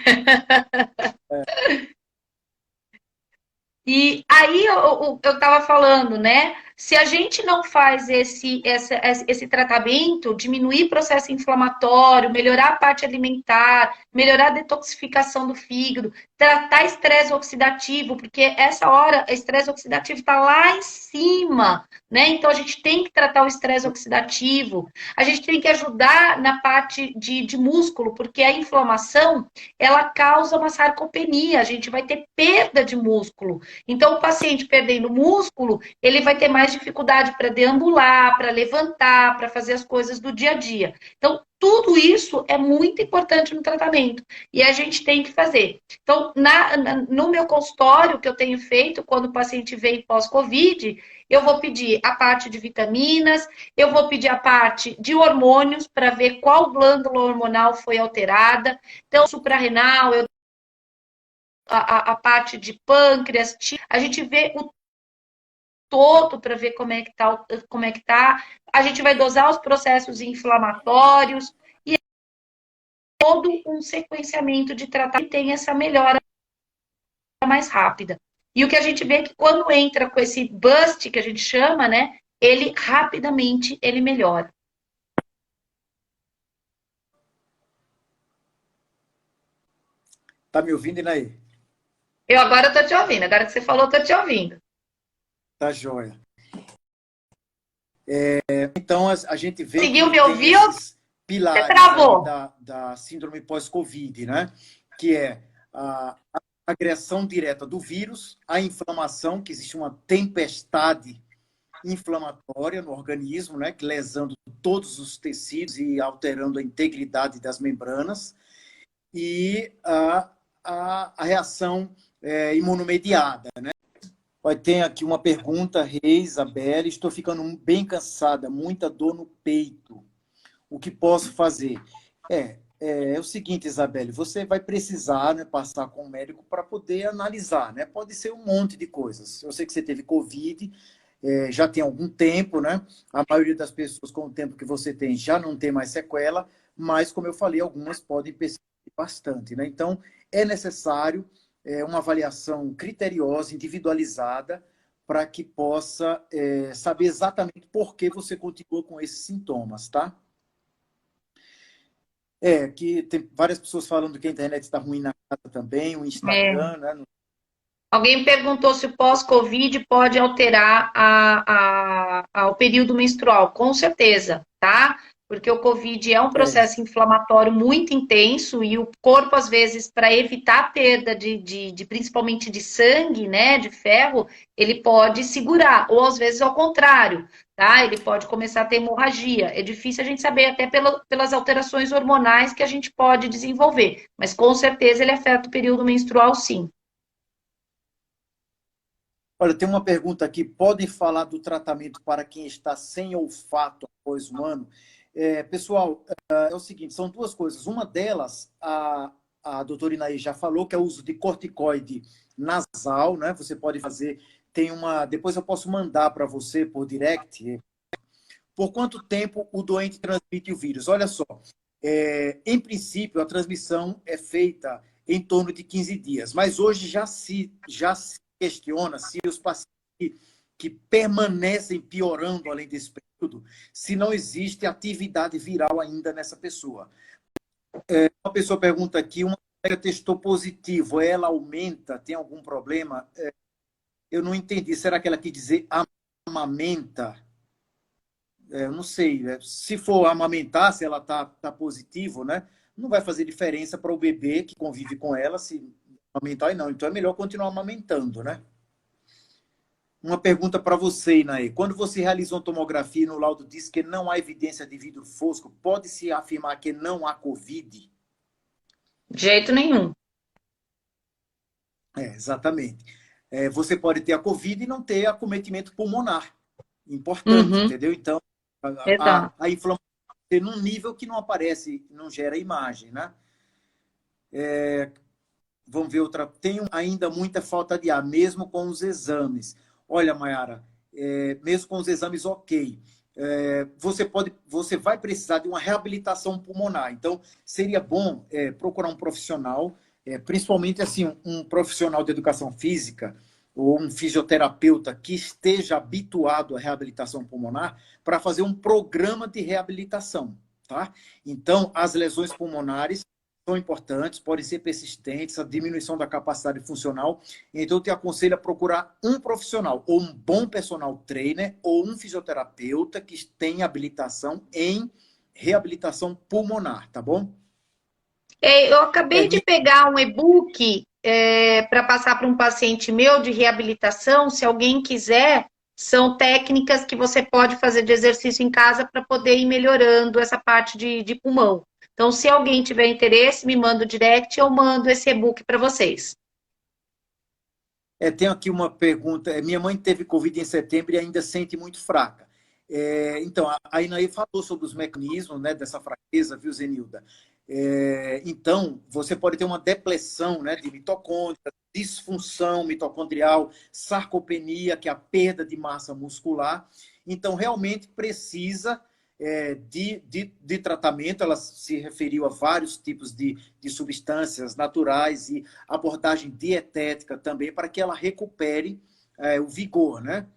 E aí eu estava falando, né? Se a gente não faz esse tratamento, diminuir o processo inflamatório, melhorar a parte alimentar, melhorar a detoxificação do fígado, tratar estresse oxidativo, porque essa hora o estresse oxidativo está lá em cima, né? Então a gente tem que tratar o estresse oxidativo, a gente tem que ajudar na parte de músculo, porque a inflamação ela causa uma sarcopenia, a gente vai ter perda de músculo. Então, o paciente perdendo músculo, ele vai ter mais dificuldade para deambular, para levantar, para fazer as coisas do dia a dia. Então, tudo isso é muito importante no tratamento e a gente tem que fazer. Então, no meu consultório, que eu tenho feito, quando o paciente vem pós-Covid, eu vou pedir a parte de vitaminas, eu vou pedir a parte de hormônios para ver qual glândula hormonal foi alterada. Então, suprarrenal, a parte de pâncreas, a gente vê o todo para ver como é que tá. A gente vai dosar os processos inflamatórios e todo um sequenciamento de tratamento que tem essa melhora mais rápida. E o que a gente vê é que quando entra com esse bust que a gente chama, né, ele rapidamente ele melhora. Tá me ouvindo, Inaí? Eu agora tô te ouvindo. Agora que você falou, eu tô te ouvindo. Tá joia. Então, a gente vê Conseguiu que me tem ouvir? esses Você pilares travou. da síndrome pós-Covid, né? Que é a agressão direta do vírus, a inflamação, que existe uma tempestade inflamatória no organismo, né? Que lesando todos os tecidos e alterando a integridade das membranas, e a reação imunomediada, né? Tem aqui uma pergunta, Reis, Isabela. Estou ficando bem cansada, muita dor no peito. O que posso fazer? É o seguinte, Isabelle, você vai precisar, né, passar com o médico para poder analisar, né? Pode ser um monte de coisas. Eu sei que você teve Covid, já tem algum tempo, né? A maioria das pessoas, com o tempo que você tem, já não tem mais sequela, mas, como eu falei, algumas podem persistir bastante, né? Então, é necessário uma avaliação criteriosa, individualizada, para que possa saber exatamente por que você continua com esses sintomas, tá? Que tem várias pessoas falando que a internet está ruim na casa também, o É. Instagram, né? Alguém perguntou se o pós-Covid pode alterar o período menstrual. Com certeza, tá? Porque o Covid é um É, processo inflamatório muito intenso e o corpo, às vezes, para evitar a perda principalmente de sangue, né, de ferro, ele pode segurar, ou às vezes ao contrário, tá? Ele pode começar a ter hemorragia. É difícil a gente saber até pelas alterações hormonais que a gente pode desenvolver, mas com certeza ele afeta o período menstrual, sim. olha, tem uma pergunta aqui. Podem falar do tratamento para quem está sem olfato após um ano? Pessoal, é o seguinte, são duas coisas. Uma delas, a doutora Inaí já falou, que é o uso de corticoide nasal, né? Você pode fazer, depois eu posso mandar para você por direct. Por quanto tempo o doente transmite o vírus? Olha só, em princípio, a transmissão é feita em torno de 15 dias, mas hoje já se questiona se os pacientes que permanecem piorando além desse período, se não existe atividade viral ainda nessa pessoa. Uma pessoa pergunta aqui, uma colega testou positivo, ela aumenta, tem algum problema? Eu não entendi, será que ela quer dizer amamenta? Eu não sei, se for amamentar, se ela tá positivo, né? Não vai fazer diferença para o bebê que convive com ela se amamentar ou não. Então é melhor continuar amamentando, né? Uma pergunta para você, Inaê. Quando você realiza uma tomografia e no laudo diz que não há evidência de vidro fosco, pode-se afirmar que não há Covid? De jeito nenhum. Exatamente. Você pode ter a Covid e não ter acometimento pulmonar. Importante, Uhum, entendeu? Então, exato. a inflamação é num nível que não aparece, não gera imagem, né? Vamos ver outra. Tem ainda muita falta de ar, mesmo com os exames. Olha, Mayara, mesmo com os exames, ok. Você vai precisar de uma reabilitação pulmonar. Então, seria bom procurar um profissional, principalmente assim, um profissional de educação física ou um fisioterapeuta que esteja habituado à reabilitação pulmonar para fazer um programa de reabilitação, tá? Então, as lesões pulmonares são importantes, podem ser persistentes, a diminuição da capacidade funcional. Então, eu te aconselho a procurar um profissional, ou um bom personal trainer, ou um fisioterapeuta que tenha habilitação em reabilitação pulmonar, tá bom? Eu acabei de pegar um e-book para passar para um paciente meu de reabilitação. Se alguém quiser, são técnicas que você pode fazer de exercício em casa para poder ir melhorando essa parte de pulmão. Então, se alguém tiver interesse, me manda o direct, eu mando esse e-book para vocês. Tem aqui uma pergunta. Minha mãe teve Covid em setembro e ainda sente muito fraca. Então, a Inaí falou sobre os mecanismos, né, dessa fraqueza, viu, Zenilda? Então, você pode ter uma depressão, né, de mitocôndria, disfunção mitocondrial, sarcopenia, que é a perda de massa muscular. Então, realmente precisa de tratamento. Ela se referiu a vários tipos de substâncias naturais e abordagem dietética também para que ela recupere o vigor, né?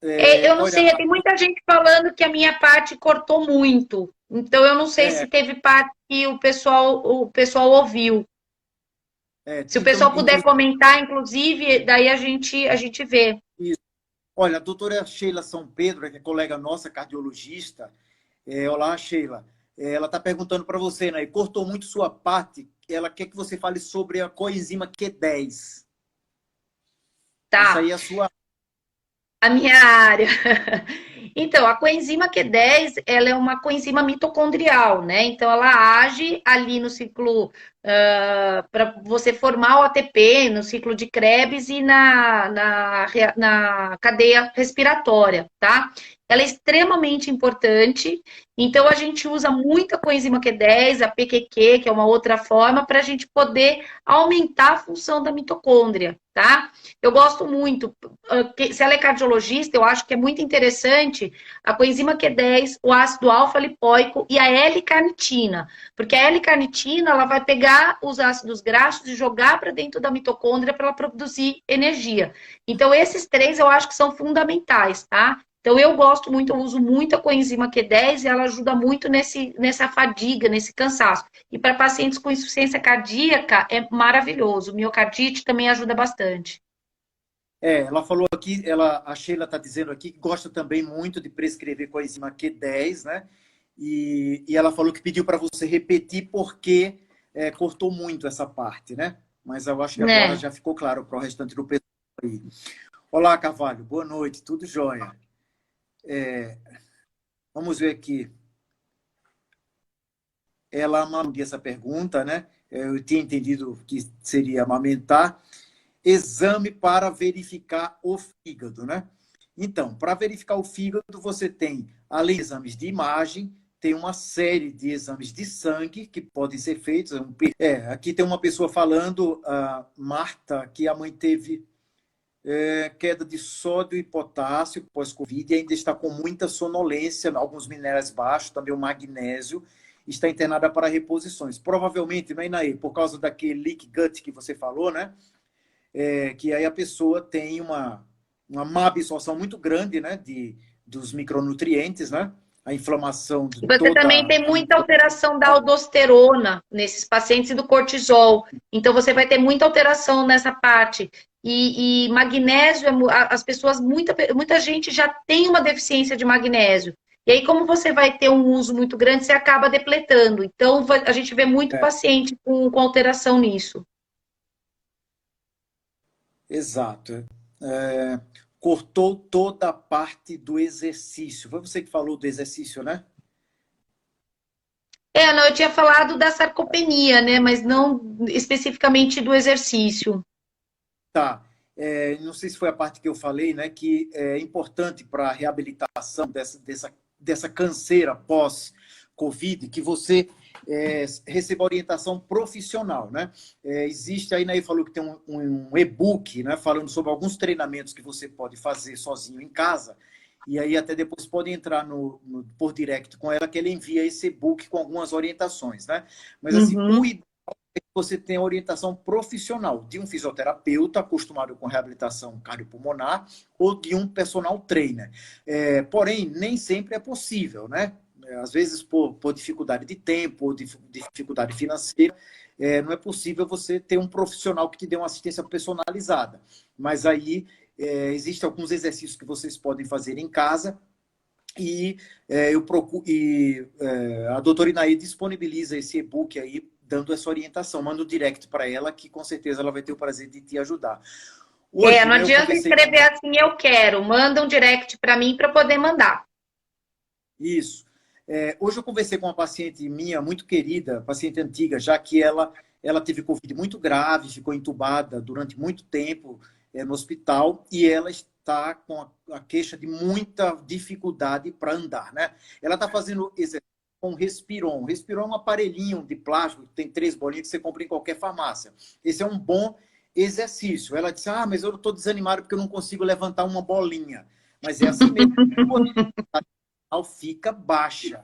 Eu não Olha, sei, tem muita gente falando que a minha parte cortou muito. Então, eu não sei é, se teve parte que o pessoal ouviu. Se o então, pessoal puder comentar, inclusive, daí a gente vê. isso. Olha, a doutora Sheila São Pedro, que é colega nossa, cardiologista, olá, Sheila, ela está perguntando para você, né? Cortou muito sua parte, ela quer que você fale sobre a coenzima Q10. Essa Tá. aí é a sua. A minha área. Então, a coenzima Q10, ela é uma coenzima mitocondrial, né? Então, ela age ali no ciclo, para você formar o ATP, no ciclo de Krebs e na cadeia respiratória, tá? Ela é extremamente importante, então a gente usa muito a coenzima Q10, a PQQ, que é uma outra forma, para a gente poder aumentar a função da mitocôndria, tá? Eu gosto muito, se ela é cardiologista, eu acho que é muito interessante a coenzima Q10, o ácido alfa-lipoico e a L-carnitina, porque a L-carnitina ela vai pegar pegar os ácidos graxos e jogar para dentro da mitocôndria para ela produzir energia. Então, esses três eu acho que são fundamentais, tá? Então, eu gosto muito, eu uso muito a coenzima Q10 e ela ajuda muito nessa fadiga, nesse cansaço. E para pacientes com insuficiência cardíaca, é maravilhoso. Miocardite também ajuda bastante. Ela falou aqui, a Sheila está dizendo aqui que gosta também muito de prescrever coenzima Q10, né? E ela falou que pediu para você repetir porque cortou muito essa parte, né? Mas eu acho que agora já ficou claro para o restante do pessoal aí. Olá, Carvalho, boa noite, tudo jóia? Vamos ver aqui. Ela mandou essa pergunta, né? Eu tinha entendido que seria amamentar. Exame para verificar o fígado, né? Então, para verificar o fígado, você tem, além de exames de imagem, tem uma série de exames de sangue que podem ser feitos. Aqui tem uma pessoa falando, a Marta, que a mãe teve queda de sódio e potássio pós-Covid e ainda está com muita sonolência, alguns minerais baixos, também o magnésio, está internada para reposições. Provavelmente, né, Inaê, por causa daquele leak gut que você falou, né? Que aí a pessoa tem uma má absorção muito grande, né, dos micronutrientes, né? A inflamação de E você também toda... tem muita alteração da aldosterona nesses pacientes e do cortisol. Então, você vai ter muita alteração nessa parte. E magnésio, as pessoas, muita gente já tem uma deficiência de magnésio. E aí, como você vai ter um uso muito grande, você acaba depletando. Então, a gente vê muito paciente com alteração nisso. Exato. Cortou toda a parte do exercício. Foi você que falou do exercício, né? Não, eu tinha falado da sarcopenia, né? Mas não especificamente do exercício. Tá. Não sei se foi a parte que eu falei, né? Que é importante para a reabilitação dessa canseira pós-Covid, que você receba orientação profissional, né? Existe aí, né, falou que tem um e-book, né, falando sobre alguns treinamentos que você pode fazer sozinho em casa, e aí até depois pode entrar por direct com ela, que ele envia esse e-book com algumas orientações, né? Mas assim, o ideal é que você tenha orientação profissional de um fisioterapeuta acostumado com reabilitação cardiopulmonar ou de um personal trainer. Porém, nem sempre é possível, né? Às vezes por dificuldade de tempo, ou dificuldade financeira, não é possível você ter um profissional que te dê uma assistência personalizada. Mas aí existem alguns exercícios que vocês podem fazer em casa e a doutora Inaí disponibiliza esse e-book aí, dando essa orientação. Manda um direct para ela, que com certeza ela vai ter o prazer de te ajudar. Hoje, não adianta escrever assim, eu quero. Manda um direct para mim para poder mandar. Isso. Hoje eu conversei com uma paciente minha, muito querida, paciente antiga, já que ela teve Covid muito grave, ficou entubada durante muito tempo no hospital e ela está com a queixa de muita dificuldade para andar, né? Ela está fazendo exercício com Respiron. Respiron é um aparelhinho de plástico, tem 3 bolinhas que você compra em qualquer farmácia. Esse é um bom exercício. Ela disse, mas eu estou desanimada porque eu não consigo levantar uma bolinha. Mas é assim mesmo. Fica baixa.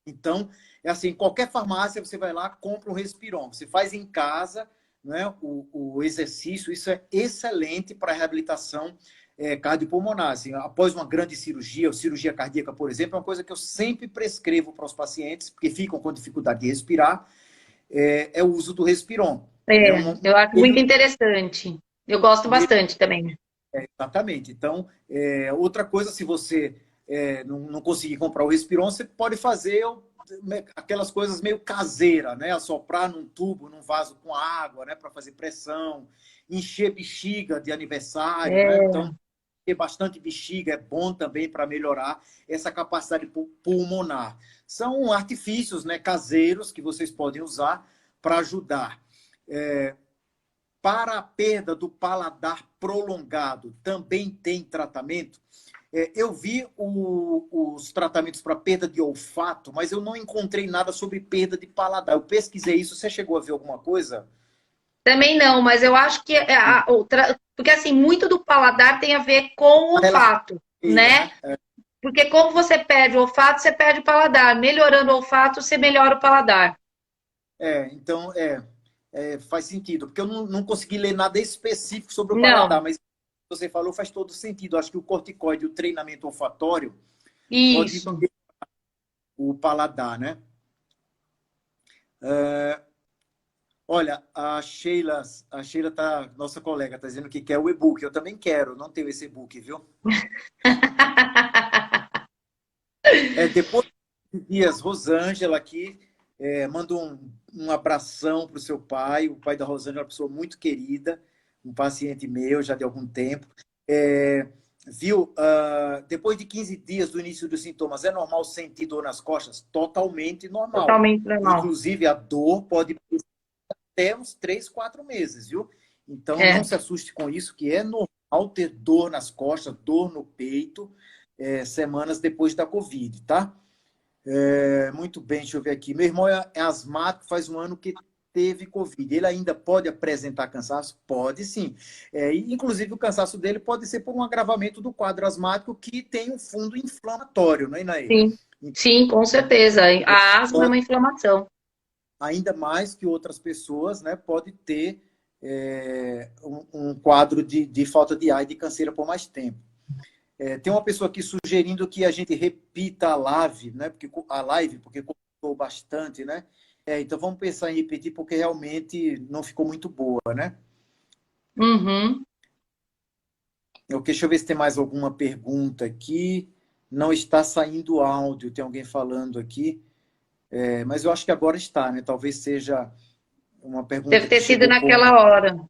Então, é assim, em qualquer farmácia você vai lá, compra um Respiron. Você faz em casa, né, o exercício, isso é excelente para a reabilitação cardiopulmonar. Assim, após uma grande cirurgia, ou cirurgia cardíaca, por exemplo, é uma coisa que eu sempre prescrevo para os pacientes, porque ficam com dificuldade de respirar, é o uso do Respiron. Eu acho muito interessante. Eu gosto bastante também. Exatamente. Então, outra coisa, se você não conseguir comprar o Respiron, você pode fazer aquelas coisas meio caseiras, né? Assoprar num tubo, num vaso com água, né? Para fazer pressão, encher bexiga de aniversário, né? Então, ter bastante bexiga é bom também para melhorar essa capacidade pulmonar. São artifícios, né, caseiros que vocês podem usar para ajudar. Para a perda do paladar prolongado, também tem tratamento? Eu vi os tratamentos para perda de olfato, mas eu não encontrei nada sobre perda de paladar. Eu pesquisei isso. Você chegou a ver alguma coisa? Também não, mas eu acho que porque assim, muito do paladar tem a ver com o olfato, né? Porque como você perde o olfato, você perde o paladar. Melhorando o olfato, você melhora o paladar. Então, faz sentido, porque eu não consegui ler nada específico sobre o Não, paladar, mas você falou faz todo sentido. Acho que o corticoide, o treinamento olfatório, pode isso. ter o paladar, né? Olha, a Sheila tá, nossa colega, tá dizendo que quer o e-book. Eu também quero, não tenho esse e-book, viu? Depois de dias, Rosângela aqui, manda um abração para o seu pai. O pai da Rosângela é uma pessoa muito querida, um paciente meu já de algum tempo. É, viu? Depois de 15 dias do início dos sintomas, é normal sentir dor nas costas? Totalmente normal. Totalmente normal. Inclusive, a dor pode até uns 3, 4 meses, viu? Então, não É. se assuste com isso, que é normal ter dor nas costas, dor no peito, semanas depois da Covid, tá? Muito bem, deixa eu ver aqui. Meu irmão é asmático, faz um ano que teve Covid. Ele ainda pode apresentar cansaço? Pode sim. E, inclusive, o cansaço dele pode ser por um agravamento do quadro asmático que tem um fundo inflamatório, não é, Inaê? Sim, Então, sim, com certeza. A asma é pode, uma inflamação. ainda mais que outras pessoas, né, pode ter um quadro de falta de ar e de canseira por mais tempo. Tem uma pessoa aqui sugerindo que a gente repita a live, porque contou bastante, né? Então vamos pensar em repetir, porque realmente não ficou muito boa, né? Uhum. Deixa eu ver se tem mais alguma pergunta aqui. Não está saindo áudio, tem alguém falando aqui. Mas eu acho que agora está, né? Talvez seja uma Deve pergunta que ter sido chegou por... naquela hora.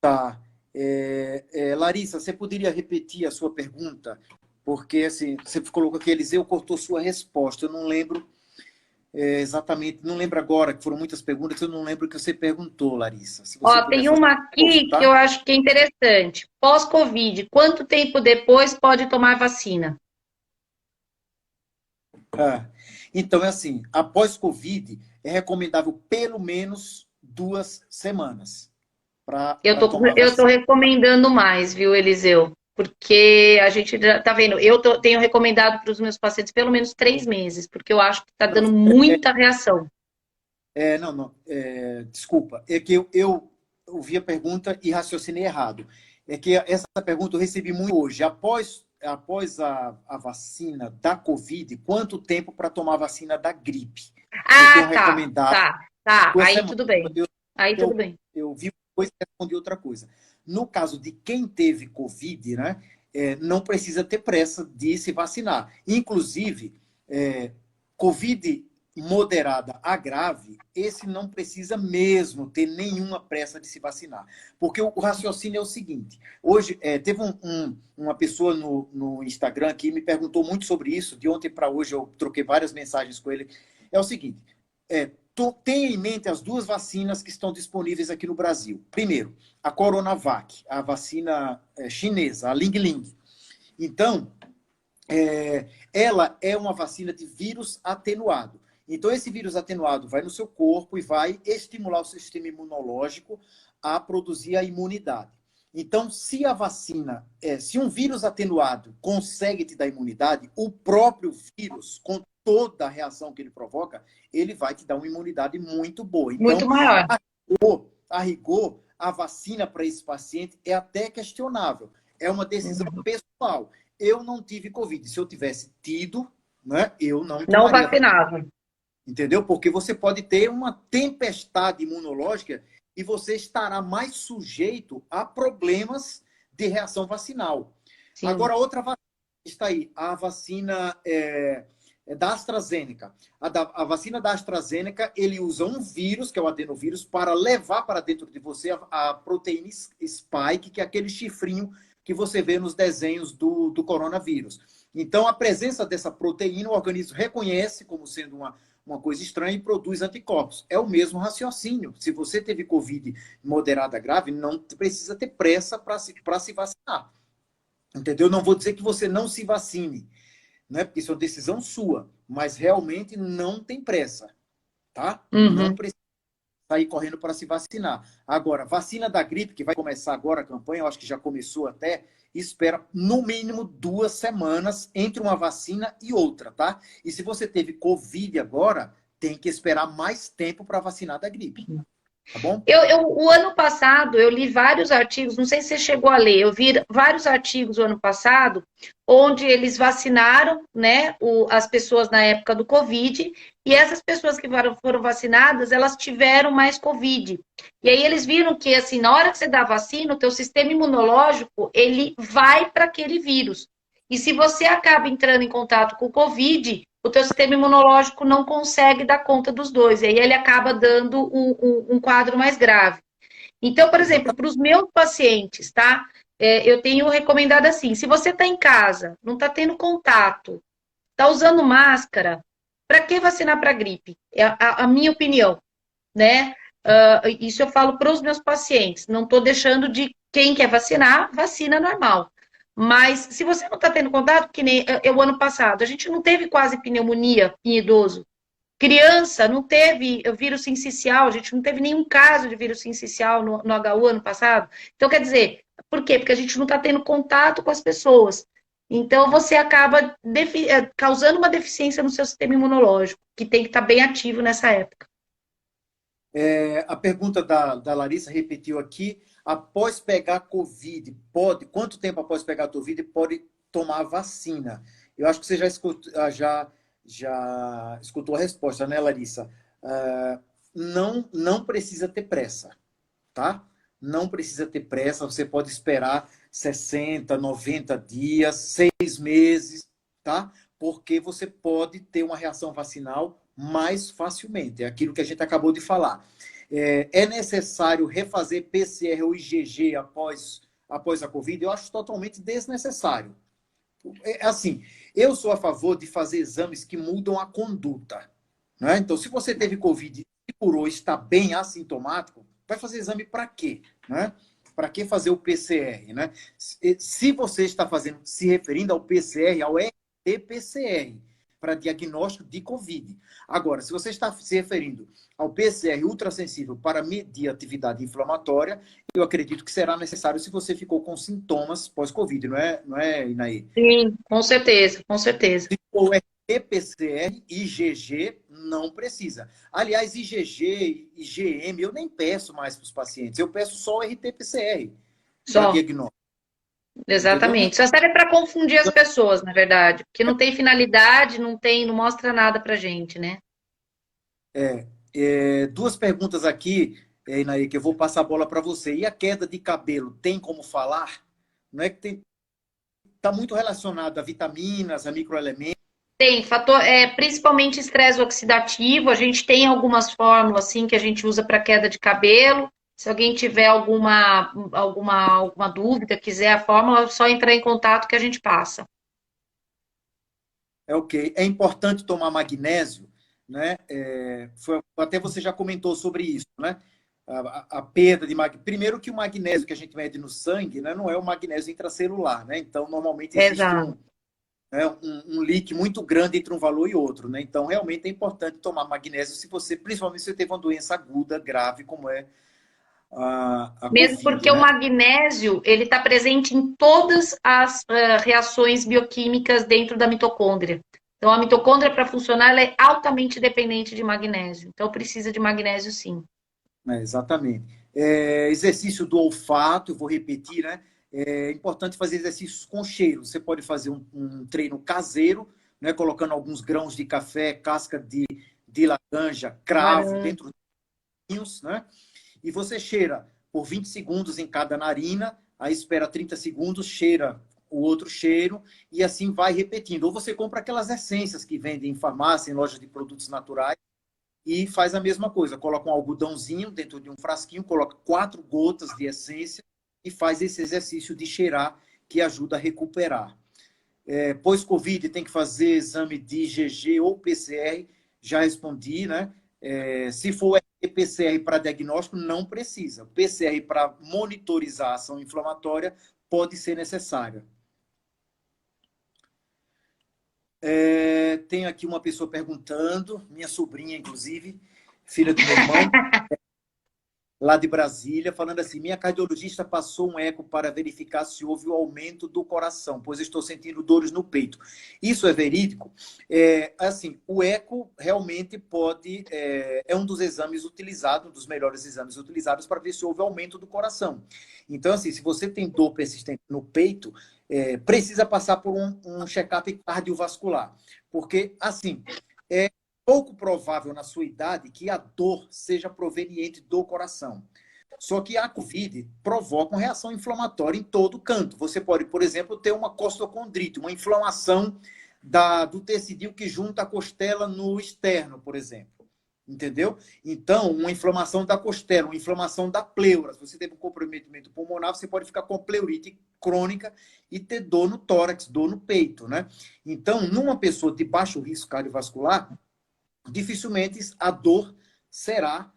Tá. Larissa, você poderia repetir a sua pergunta? Porque, assim, você colocou que Eliseu cortou sua resposta. Eu não lembro exatamente, não lembro agora, que foram muitas perguntas, eu não lembro o que você perguntou, Larissa. Se você Ó, puder tem fazer uma de novo, aqui que eu tá? acho que é interessante. Pós-Covid, quanto tempo depois pode tomar vacina? Ah, então, é assim, após Covid, é recomendável pelo menos 2 semanas para tomar Eu tô vacina. recomendando mais, viu, Eliseu? Porque a gente já tá vendo, tenho recomendado para os meus pacientes pelo menos 3 meses, porque eu acho que está Não, dando muita reação. não, desculpa. É que eu ouvi a pergunta e raciocinei errado. É que essa pergunta eu recebi muito hoje. Após a vacina da Covid, quanto tempo para tomar a vacina da gripe? Eu tenho Ah, tá, recomendado tá, tá. duas Aí semanas. tudo bem. Aí tudo Eu, bem. eu vi uma coisa e respondi outra coisa. No caso de quem teve Covid, né, não precisa ter pressa de se vacinar. Inclusive, Covid moderada a grave, esse não precisa mesmo ter nenhuma pressa de se vacinar. Porque o raciocínio é o seguinte: hoje, teve uma pessoa no Instagram que me perguntou muito sobre isso, de ontem para hoje eu troquei várias mensagens com ele. É o seguinte, tenha em mente as 2 vacinas que estão disponíveis aqui no Brasil. Primeiro, a Coronavac, a vacina chinesa, a Ling Ling. Então, ela é uma vacina de vírus atenuado. Então, esse vírus atenuado vai no seu corpo e vai estimular o seu sistema imunológico a produzir a imunidade. Então, se um vírus atenuado consegue te dar imunidade, o próprio vírus, com toda a reação que ele provoca, ele vai te dar uma imunidade muito boa. Muito Então, maior. a rigor, a vacina para esse paciente é até questionável. É uma decisão pessoal. Eu não tive Covid. Se eu tivesse tido, né, eu não Não tomaria vacina. vacinava. Entendeu? Porque você pode ter uma tempestade imunológica e você estará mais sujeito a problemas de reação vacinal. Sim. Agora, outra vacina está aí, a vacina da AstraZeneca. A vacina da AstraZeneca, ele usa um vírus, que é o adenovírus, para levar para dentro de você a proteína spike, que é aquele chifrinho que você vê nos desenhos do coronavírus. Então, a presença dessa proteína, o organismo reconhece como sendo uma coisa estranha e produz anticorpos. É o mesmo raciocínio. Se você teve Covid moderada grave, não precisa ter pressa para se vacinar. Entendeu? Não vou dizer que você não se vacine, né? Porque isso é uma decisão sua, mas realmente não tem pressa, tá? Não Uhum. precisa sair correndo para se vacinar. Agora, vacina da gripe, que vai começar agora a campanha, eu acho que já começou até, espera no mínimo 2 semanas entre uma vacina e outra, tá? E se você teve Covid agora, tem que esperar mais tempo para vacinar da gripe. Tá bom? O ano passado, eu li vários artigos, não sei se você chegou a ler, eu vi vários artigos o ano passado, onde eles vacinaram, né, as pessoas na época do Covid, e essas pessoas que foram vacinadas, elas tiveram mais Covid. E aí eles viram que, assim, na hora que você dá a vacina, o teu sistema imunológico, ele vai para aquele vírus. E se você acaba entrando em contato com o Covid, o teu sistema imunológico não consegue dar conta dos dois. E aí ele acaba dando um quadro mais grave. Então, por exemplo, para os meus pacientes, tá? Eu tenho recomendado assim: se você está em casa, não está tendo contato, está usando máscara, para que vacinar para gripe? É a minha opinião, né? Isso eu falo para os meus pacientes. Não estou deixando de quem quer vacinar, vacina normal. Mas se você não está tendo contato, que nem o ano passado, a gente não teve quase pneumonia em idoso. Criança não teve vírus sincicial, a gente não teve nenhum caso de vírus sincicial no HU ano passado. Então, quer dizer, por quê? Porque a gente não está tendo contato com as pessoas. Então, você acaba causando uma deficiência no seu sistema imunológico, que tem que estar bem ativo nessa época. A pergunta da Larissa repetiu aqui. Após pegar Covid, quanto tempo após pegar Covid pode tomar vacina? Eu acho que você já escutou a resposta, né, Larissa? Não precisa ter pressa, tá? Não precisa ter pressa, você pode esperar 60, 90 dias, 6 meses, tá? Porque você pode ter uma reação vacinal mais facilmente. É aquilo que a gente acabou de falar. É necessário refazer PCR ou IgG após a Covid? Eu acho totalmente desnecessário. Assim, eu sou a favor de fazer exames que mudam a conduta. Né? Então, se você teve Covid e curou, está bem assintomático, vai fazer exame para quê? Né? Para que fazer o PCR? Né? Se você está se referindo ao PCR, ao RT-PCR, para diagnóstico de Covid. Agora, se você está se referindo ao PCR ultrassensível para medir a atividade inflamatória, eu acredito que será necessário se você ficou com sintomas pós-Covid, não é, Inaí? Sim, com certeza, com certeza. Se for RT-PCR, IgG, não precisa. Aliás, IgG, IgM, eu nem peço mais para os pacientes, eu peço só o RT-PCR para diagnóstico. Exatamente. Só serve para confundir as pessoas, na verdade, porque não tem finalidade, não mostra nada pra gente, né? Duas perguntas aqui, Inaí, que eu vou passar a bola para você. E a queda de cabelo, tem como falar? Não é que está muito relacionado a vitaminas, a microelementos. Tem fator, principalmente estresse oxidativo. A gente tem algumas fórmulas assim que a gente usa para queda de cabelo. Se alguém tiver alguma dúvida, quiser a fórmula, é só entrar em contato que a gente passa. Ok. É importante tomar magnésio, né? Até você já comentou sobre isso, né? A perda de magnésio. Primeiro que o magnésio que a gente mede no sangue, né, não é o magnésio intracelular, né? Então, normalmente existe Exato. um leak muito grande entre um valor e outro, né? Então, realmente é importante tomar magnésio principalmente se você teve uma doença aguda, grave, como é a Mesmo COVID, porque o né? magnésio, ele está presente em todas as reações bioquímicas dentro da mitocôndria. Então, a mitocôndria, para funcionar, ela é altamente dependente de magnésio. Então, precisa de magnésio, sim. Exatamente. Exercício do olfato, eu vou repetir, né? É importante fazer exercícios com cheiro. Você pode fazer um treino caseiro, né? Colocando alguns grãos de café, casca de laranja, cravo Laranja. dentro dos vinhos, né? E você cheira por 20 segundos em cada narina, aí espera 30 segundos, cheira o outro cheiro, e assim vai repetindo. Ou você compra aquelas essências que vendem em farmácia, em lojas de produtos naturais, e faz a mesma coisa. Coloca um algodãozinho dentro de um frasquinho, coloca 4 gotas de essência e faz esse exercício de cheirar, que ajuda a recuperar. Pós-Covid, tem que fazer exame de IgG ou PCR, já respondi, né? Se for PCR para diagnóstico, não precisa. PCR para monitorizar a ação inflamatória pode ser necessária. Tem aqui uma pessoa perguntando, minha sobrinha, inclusive, filha do meu irmão. lá de Brasília, falando assim: minha cardiologista passou um eco para verificar se houve o aumento do coração, pois estou sentindo dores no peito. Isso é verídico? Assim, o eco realmente é um dos exames utilizados, um dos melhores exames utilizados para ver se houve aumento do coração. Então, assim, se você tem dor persistente no peito, precisa passar por um check-up cardiovascular. Porque, assim, é pouco provável na sua idade que a dor seja proveniente do coração. Só que a COVID provoca uma reação inflamatória em todo canto. Você pode, por exemplo, ter uma costocondrite, uma inflamação do tecido que junta a costela no externo, por exemplo. Entendeu? Então, uma inflamação da costela, uma inflamação da pleura. Se você teve um comprometimento pulmonar, você pode ficar com pleurite crônica e ter dor no tórax, dor no peito, né? Então, numa pessoa de baixo risco cardiovascular, dificilmente a dor será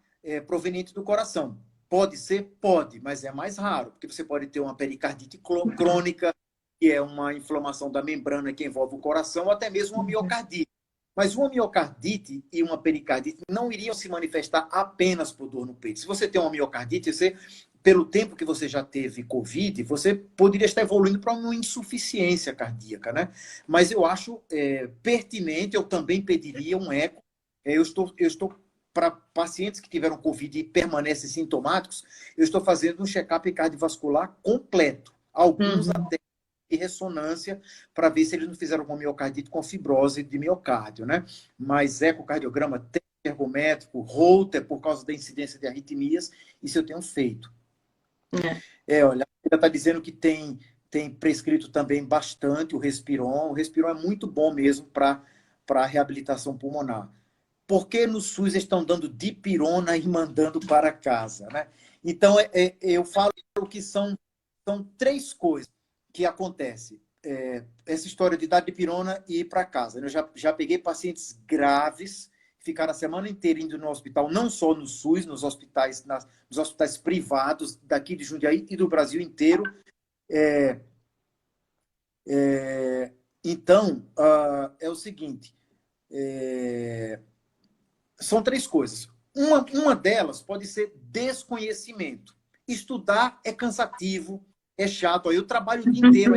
proveniente do coração. Pode ser? Pode, mas é mais raro, porque você pode ter uma pericardite crônica, que é uma inflamação da membrana que envolve o coração, ou até mesmo uma miocardite. Mas uma miocardite e uma pericardite não iriam se manifestar apenas por dor no peito. Se você tem uma miocardite, pelo tempo que você já teve Covid, você poderia estar evoluindo para uma insuficiência cardíaca, né? Mas eu acho pertinente, eu também pediria um eco. Eu estou para pacientes que tiveram Covid e permanecem sintomáticos, eu estou fazendo um check-up cardiovascular completo. Alguns até de ressonância para ver se eles não fizeram uma miocardite com fibrose de miocárdio, né? Mas ecocardiograma, ergométrico, Holter, por causa da incidência de arritmias, isso eu tenho feito. Olha, ela está dizendo que tem prescrito também bastante o Respiron. O Respiron é muito bom mesmo para a reabilitação pulmonar. Por que no SUS estão dando dipirona e mandando para casa, né? Então, eu falo que são 3 coisas que acontecem. Essa história de dar dipirona e ir para casa. Eu já peguei pacientes graves, ficaram a semana inteira indo no hospital, não só no SUS, nos hospitais privados daqui de Jundiaí e do Brasil inteiro. Então, é o seguinte, são 3 coisas. Uma delas pode ser desconhecimento. Estudar é cansativo, é chato. Eu trabalho o dia inteiro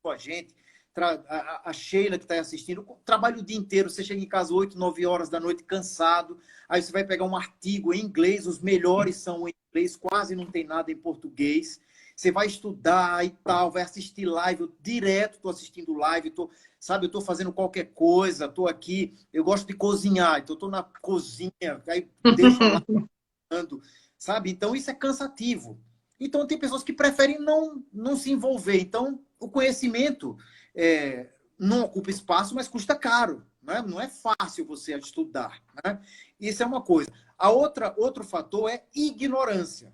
com a gente, a Sheila que está assistindo, trabalha o dia inteiro, você chega em casa 8, 9 horas da noite cansado, aí você vai pegar um artigo em inglês, os melhores são em inglês, quase não tem nada em português, você vai estudar e tal, vai assistir live, eu direto estou assistindo live, eu estou fazendo qualquer coisa, estou aqui, eu gosto de cozinhar, então estou na cozinha, aí deixo lá, sabe? Então isso é cansativo. Então tem pessoas que preferem não se envolver. Então o conhecimento não ocupa espaço, mas custa caro. Né? Não é fácil você estudar. Né? Isso é uma coisa. Outro fator é ignorância.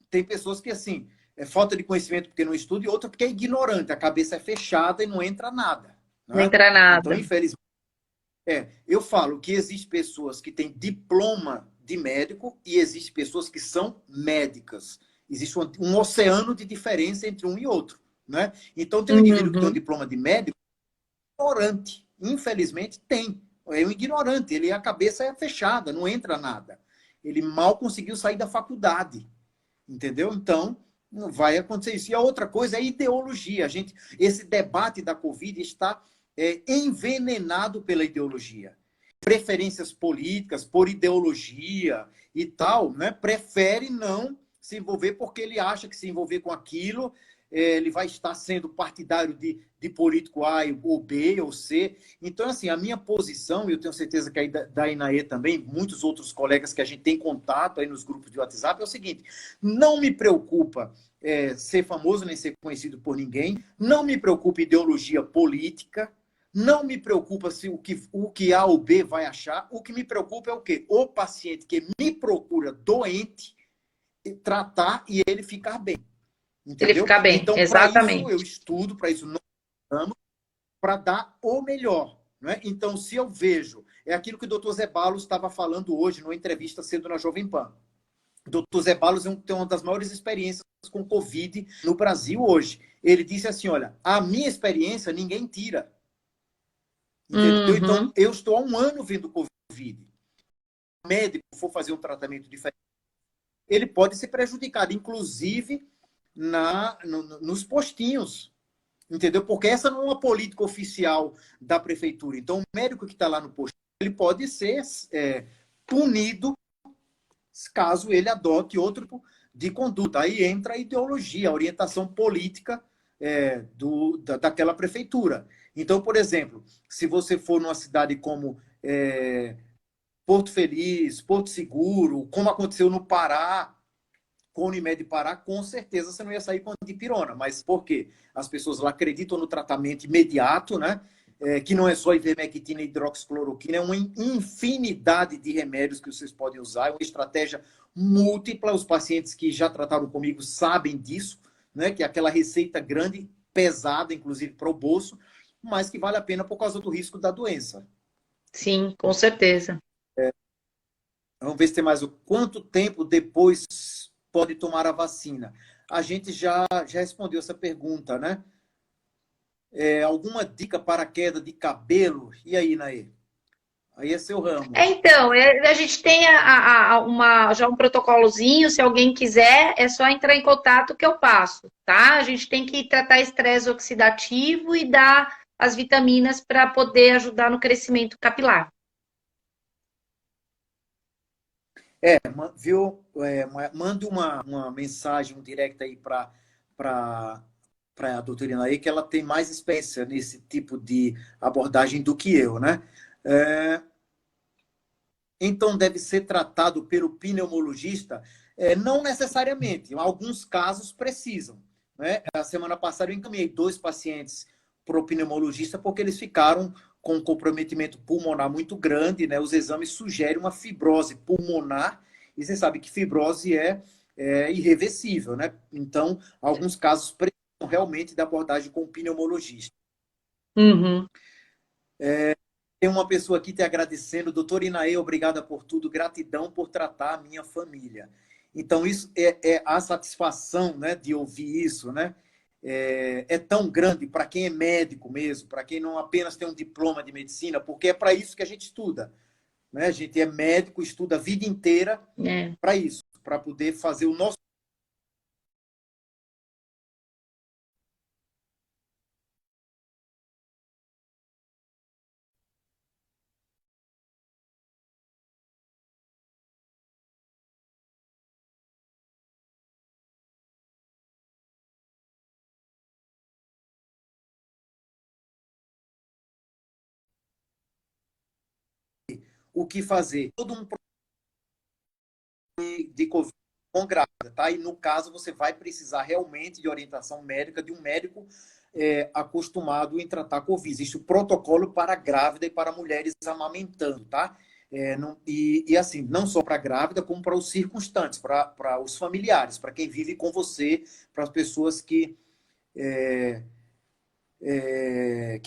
Tem pessoas que, assim, falta de conhecimento porque não estuda, e outra porque é ignorante. A cabeça é fechada e não entra nada. Né? Não entra nada. Então, infelizmente, eu falo que existem pessoas que têm diploma de médico e existem pessoas que são médicas. Existe um oceano de diferença entre um e outro. Né? Então, tem um indivíduo que tem um diploma de médico ignorante. Infelizmente, tem. É um ignorante. A cabeça é fechada, não entra nada. Ele mal conseguiu sair da faculdade. Entendeu? Então, não vai acontecer isso. E a outra coisa é ideologia. Esse debate da Covid está envenenado pela ideologia. Preferências políticas, por ideologia e tal, né? Prefere não se envolver porque ele acha que se envolver com aquilo, ele vai estar sendo partidário de político A ou B ou C. Então, assim, a minha posição, e eu tenho certeza que aí da Inaê também, muitos outros colegas que a gente tem contato aí nos grupos de WhatsApp, é o seguinte: não me preocupa ser famoso nem ser conhecido por ninguém, não me preocupa ideologia política, não me preocupa se o que A ou B vai achar. O que me preocupa é o quê? O paciente que me procura doente, tratar e ele ficar bem. Entendeu? Ele ficar bem, então, exatamente. Para isso eu estudo, para isso não estamos, para dar o melhor. Né? Então, se eu vejo, é aquilo que o doutor Zé Balos estava falando hoje, numa entrevista cedo na Jovem Pan. O doutor Zé Balos tem uma das maiores experiências com Covid no Brasil hoje. Ele disse assim, olha, a minha experiência ninguém tira. Entendeu? Então, eu estou há 1 ano vendo Covid. médico for fazer um tratamento diferente, ele pode ser prejudicado, inclusive nos postinhos, entendeu? Porque essa não é uma política oficial da prefeitura. Então, o médico que está lá no postinho, ele pode ser punido caso ele adote outro tipo de conduta. Aí entra a ideologia, a orientação política daquela prefeitura. Então, por exemplo, se você for numa cidade como Porto Feliz, Porto Seguro, como aconteceu no Pará, com a Unimed Pará, com certeza você não ia sair com dipirona. Mas por quê? As pessoas lá acreditam no tratamento imediato, né? Que não é só ivermectina e hidroxicloroquina, é uma infinidade de remédios que vocês podem usar, é uma estratégia múltipla. Os pacientes que já trataram comigo sabem disso, né? Que é aquela receita grande, pesada, inclusive para o bolso, mas que vale a pena por causa do risco da doença. Sim, com certeza. Vamos ver se tem mais quanto tempo depois pode tomar a vacina. A gente já respondeu essa pergunta, né? Alguma dica para queda de cabelo? E aí, Naê? Aí é seu ramo. Então, a gente tem já um protocolozinho, se alguém quiser, é só entrar em contato que eu passo, tá? A gente tem que tratar estresse oxidativo e dar as vitaminas para poder ajudar no crescimento capilar. Viu? Manda uma mensagem, um direct aí para a doutora Inaê, que ela tem mais experiência nesse tipo de abordagem do que eu, né? Então, deve ser tratado pelo pneumologista? Não necessariamente. Em alguns casos, precisam. Né? A semana passada, eu encaminhei 2 pacientes para o pneumologista porque eles ficaram com um comprometimento pulmonar muito grande. Né? Os exames sugerem uma fibrose pulmonar. E você sabe que fibrose é irreversível. Né? Então, alguns casos precisam realmente da abordagem com o pneumologista. Uhum. Tem uma pessoa aqui te agradecendo. Doutora Inaê, obrigada por tudo. Gratidão por tratar a minha família. Então, isso é a satisfação, né, de ouvir isso, né? É tão grande para quem é médico mesmo, para quem não apenas tem um diploma de medicina, porque é para isso que a gente estuda. Né? A gente é médico, estuda a vida inteira para isso, para poder fazer o nosso. O que fazer? Todo um de Covid com grávida, tá? E no caso, você vai precisar realmente de orientação médica de um médico acostumado em tratar Covid. Existe o protocolo para grávida e para mulheres amamentando, tá? Assim, não só para a grávida, como para os circunstantes, para os familiares, para quem vive com você, para as pessoas que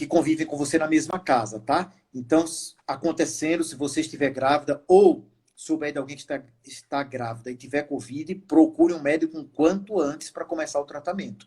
convivem com você na mesma casa, tá? Então, acontecendo, se você estiver grávida ou souber de alguém que está grávida e tiver Covid, procure um médico um quanto antes para começar o tratamento.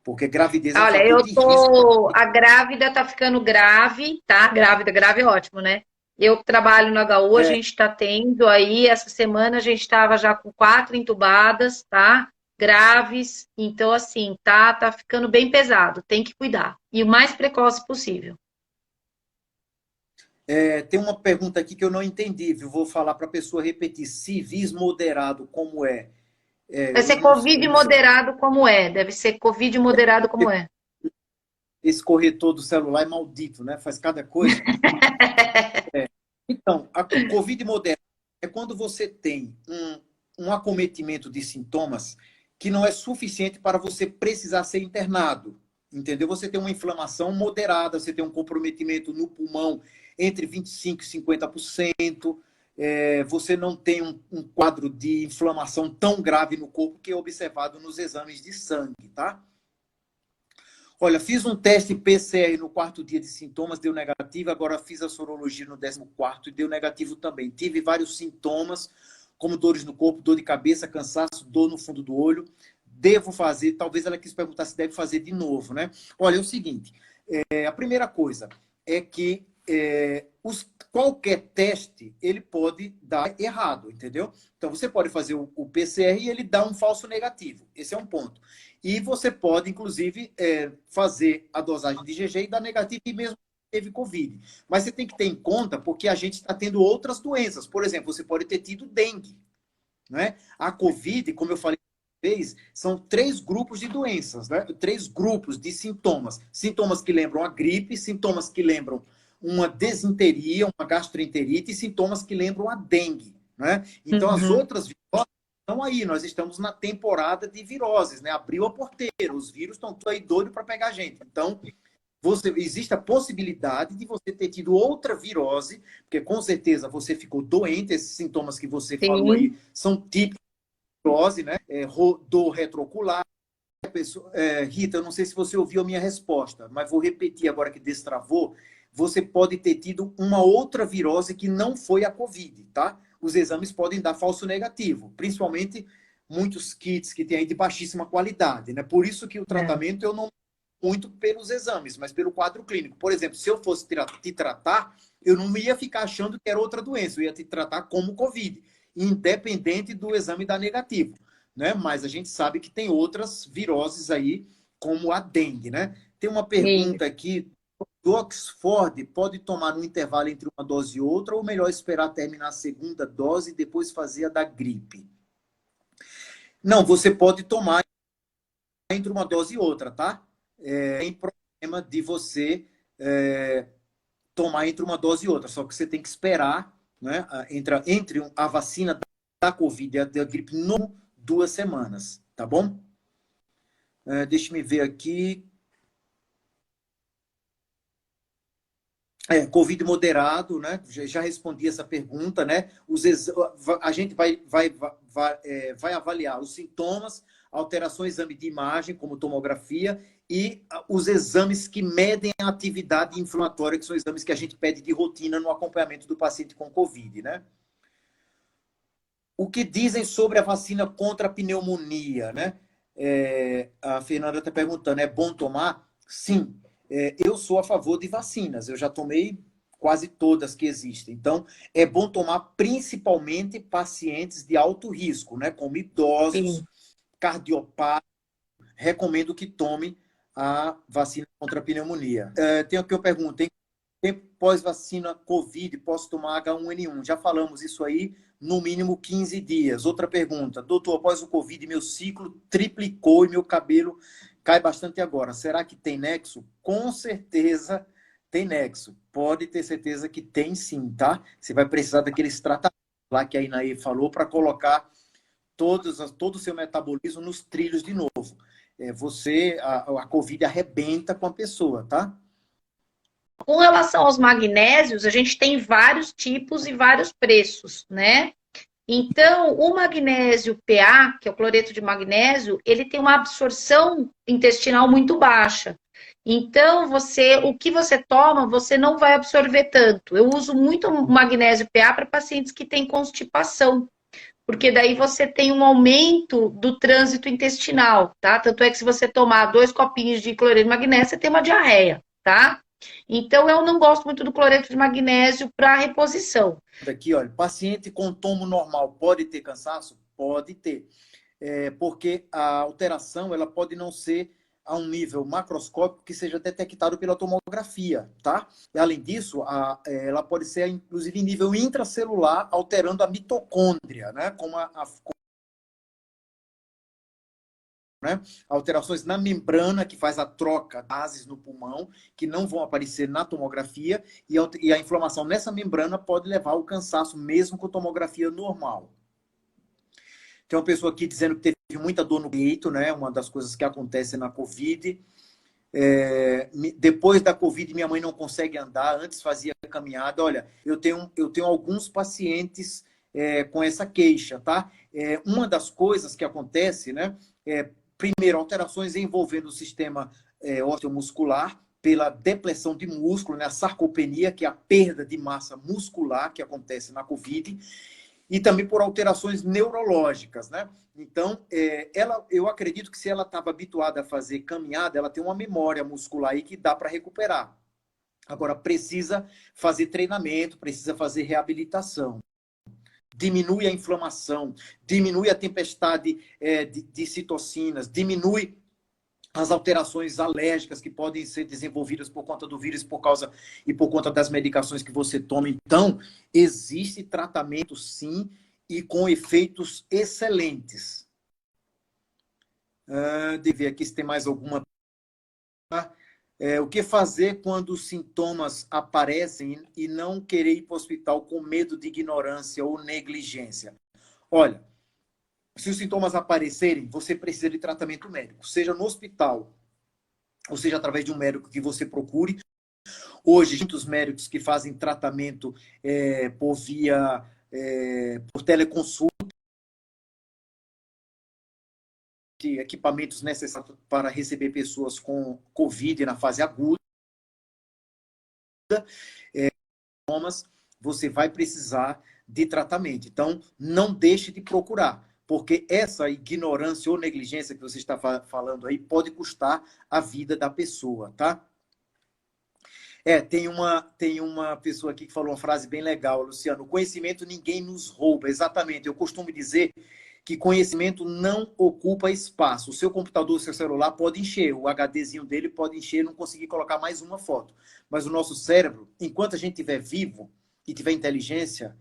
Porque gravidez é um fator de risco. A grávida tá ficando grave, tá? Grave é ótimo, né? Eu trabalho no HU, a gente está tendo aí, essa semana a gente estava já com 4 entubadas, tá? Graves, então assim, tá ficando bem pesado, tem que cuidar. E o mais precoce possível. Tem uma pergunta aqui que eu não entendi, viu? Vou falar para a pessoa repetir. Civis moderado, como é? Deve ser Covid moderado como é, deve ser Covid moderado como é. Esse corretor do celular é maldito, né? Faz cada coisa. Então, a Covid moderada é quando você tem um acometimento de sintomas que não é suficiente para você precisar ser internado. Entendeu? Você tem uma inflamação moderada, você tem um comprometimento no pulmão entre 25% e 50%. Você não tem um quadro de inflamação tão grave no corpo que é observado nos exames de sangue, tá? Olha, fiz um teste PCR no 4º dia de sintomas, deu negativo. Agora fiz a sorologia no 14º e deu negativo também. Tive vários sintomas, como dores no corpo, dor de cabeça, cansaço, dor no fundo do olho. Devo fazer, talvez ela quis perguntar se deve fazer de novo, né? Olha, é o seguinte, a primeira coisa é que qualquer teste, ele pode dar errado, entendeu? Então, você pode fazer o PCR e ele dá um falso negativo. Esse é um ponto. E você pode, inclusive, fazer a dosagem de IgG e dar negativo e mesmo teve Covid. Mas você tem que ter em conta porque a gente está tendo outras doenças. Por exemplo, você pode ter tido dengue, né? A Covid, como eu falei, são 3 grupos de doenças, né? 3 grupos de sintomas. Sintomas que lembram a gripe, sintomas que lembram uma desinteria, uma gastroenterite e sintomas que lembram a dengue, né? Então, as outras viroses estão aí. Nós estamos na temporada de viroses, né? Abriu a porteira. Os vírus estão aí doidos para pegar a gente. Então, existe a possibilidade de você ter tido outra virose, porque com certeza você ficou doente. Esses sintomas que você falou aí são típicos de virose, né? Dor retroocular. Rita, eu não sei se você ouviu a minha resposta, mas vou repetir agora que destravou. Você pode ter tido uma outra virose que não foi a Covid, tá? Os exames podem dar falso negativo, principalmente muitos kits que tem aí de baixíssima qualidade, né? Por isso que o tratamento eu não muito pelos exames, mas pelo quadro clínico. Por exemplo, se eu fosse te tratar, eu não ia ficar achando que era outra doença, eu ia te tratar como Covid, independente do exame dar negativo, né? Mas a gente sabe que tem outras viroses aí, como a dengue, né? Tem uma pergunta aqui, do Oxford, pode tomar no intervalo entre uma dose e outra, ou melhor esperar terminar a segunda dose e depois fazer a da gripe? Não, você pode tomar entre uma dose e outra, tá? Tem problema de você tomar entre uma dose e outra, só que você tem que esperar, né, entre a vacina da Covid e a da gripe, 2 semanas, tá bom? Deixa eu ver aqui. Covid moderado, né? Já respondi essa pergunta, né? A gente vai avaliar os sintomas, alterações, exame de imagem, como tomografia, e os exames que medem a atividade inflamatória, que são exames que a gente pede de rotina no acompanhamento do paciente com Covid, né? O que dizem sobre a vacina contra a pneumonia, né? A Fernanda está perguntando, é bom tomar? Sim. Eu sou a favor de vacinas. Eu já tomei quase todas que existem. Então, é bom tomar principalmente pacientes de alto risco, né? Como idosos, cardiopatas. Recomendo que tome a vacina contra a pneumonia. Tem o que eu pergunto, tempo pós-vacina Covid, posso tomar H1N1? Já falamos isso aí, no mínimo 15 dias. Outra pergunta, doutor, após o Covid, meu ciclo triplicou e meu cabelo cai bastante agora. Será que tem nexo? Com certeza tem nexo. Pode ter certeza que tem sim, tá? Você vai precisar daqueles tratamentos lá que a Inaê falou para colocar todo o seu metabolismo nos trilhos de novo. A Covid arrebenta com a pessoa, tá? Com relação aos magnésios, a gente tem vários tipos e vários preços, né? Então, o magnésio PA, que é o cloreto de magnésio, ele tem uma absorção intestinal muito baixa. Então, o que você toma, você não vai absorver tanto. Eu uso muito magnésio PA para pacientes que têm constipação, porque daí você tem um aumento do trânsito intestinal, tá? Tanto é que se você tomar 2 copinhos de cloreto de magnésio, você tem uma diarreia, tá? Então, eu não gosto muito do cloreto de magnésio para reposição. Aqui, olha, paciente com tomo normal pode ter cansaço? Pode ter. Porque a alteração ela pode não ser a um nível macroscópico que seja detectado pela tomografia, tá? E, além disso, ela pode ser, inclusive, em nível intracelular, alterando a mitocôndria, né? Como né? Alterações na membrana, que faz a troca de gases no pulmão, que não vão aparecer na tomografia, e a inflamação nessa membrana pode levar ao cansaço, mesmo com tomografia normal. Tem uma pessoa aqui dizendo que teve muita dor no peito, né? Uma das coisas que acontece na Covid. Depois da Covid, minha mãe não consegue andar, antes fazia caminhada. Olha, eu tenho alguns pacientes com essa queixa, tá? Uma das coisas que acontece, né? Primeiro, alterações envolvendo o sistema osteomuscular, pela depressão de músculo, né? A sarcopenia, que é a perda de massa muscular que acontece na Covid, e também por alterações neurológicas, né? Então, eu acredito que se ela estava habituada a fazer caminhada, ela tem uma memória muscular aí que dá para recuperar. Agora, precisa fazer treinamento, precisa fazer reabilitação. Diminui a inflamação, diminui a tempestade de citocinas, diminui as alterações alérgicas que podem ser desenvolvidas por conta do vírus por conta das medicações que você toma. Então, existe tratamento sim e com efeitos excelentes. Deixa eu ver aqui se tem mais alguma. O que fazer quando os sintomas aparecem e não querer ir para o hospital com medo de ignorância ou negligência? Olha, se os sintomas aparecerem, você precisa de tratamento médico, seja no hospital, ou seja através de um médico que você procure. Hoje, muitos médicos que fazem tratamento por teleconsulta, equipamentos necessários para receber pessoas com Covid na fase aguda, você vai precisar de tratamento. Então, não deixe de procurar, porque essa ignorância ou negligência que você está falando aí pode custar a vida da pessoa, tá? Tem uma pessoa aqui que falou uma frase bem legal, Luciano. Conhecimento ninguém nos rouba. Exatamente. Eu costumo dizer que conhecimento não ocupa espaço. O seu computador, o seu celular pode encher, o HDzinho dele pode encher, não conseguir colocar mais uma foto. Mas o nosso cérebro, enquanto a gente estiver vivo e tiver inteligência,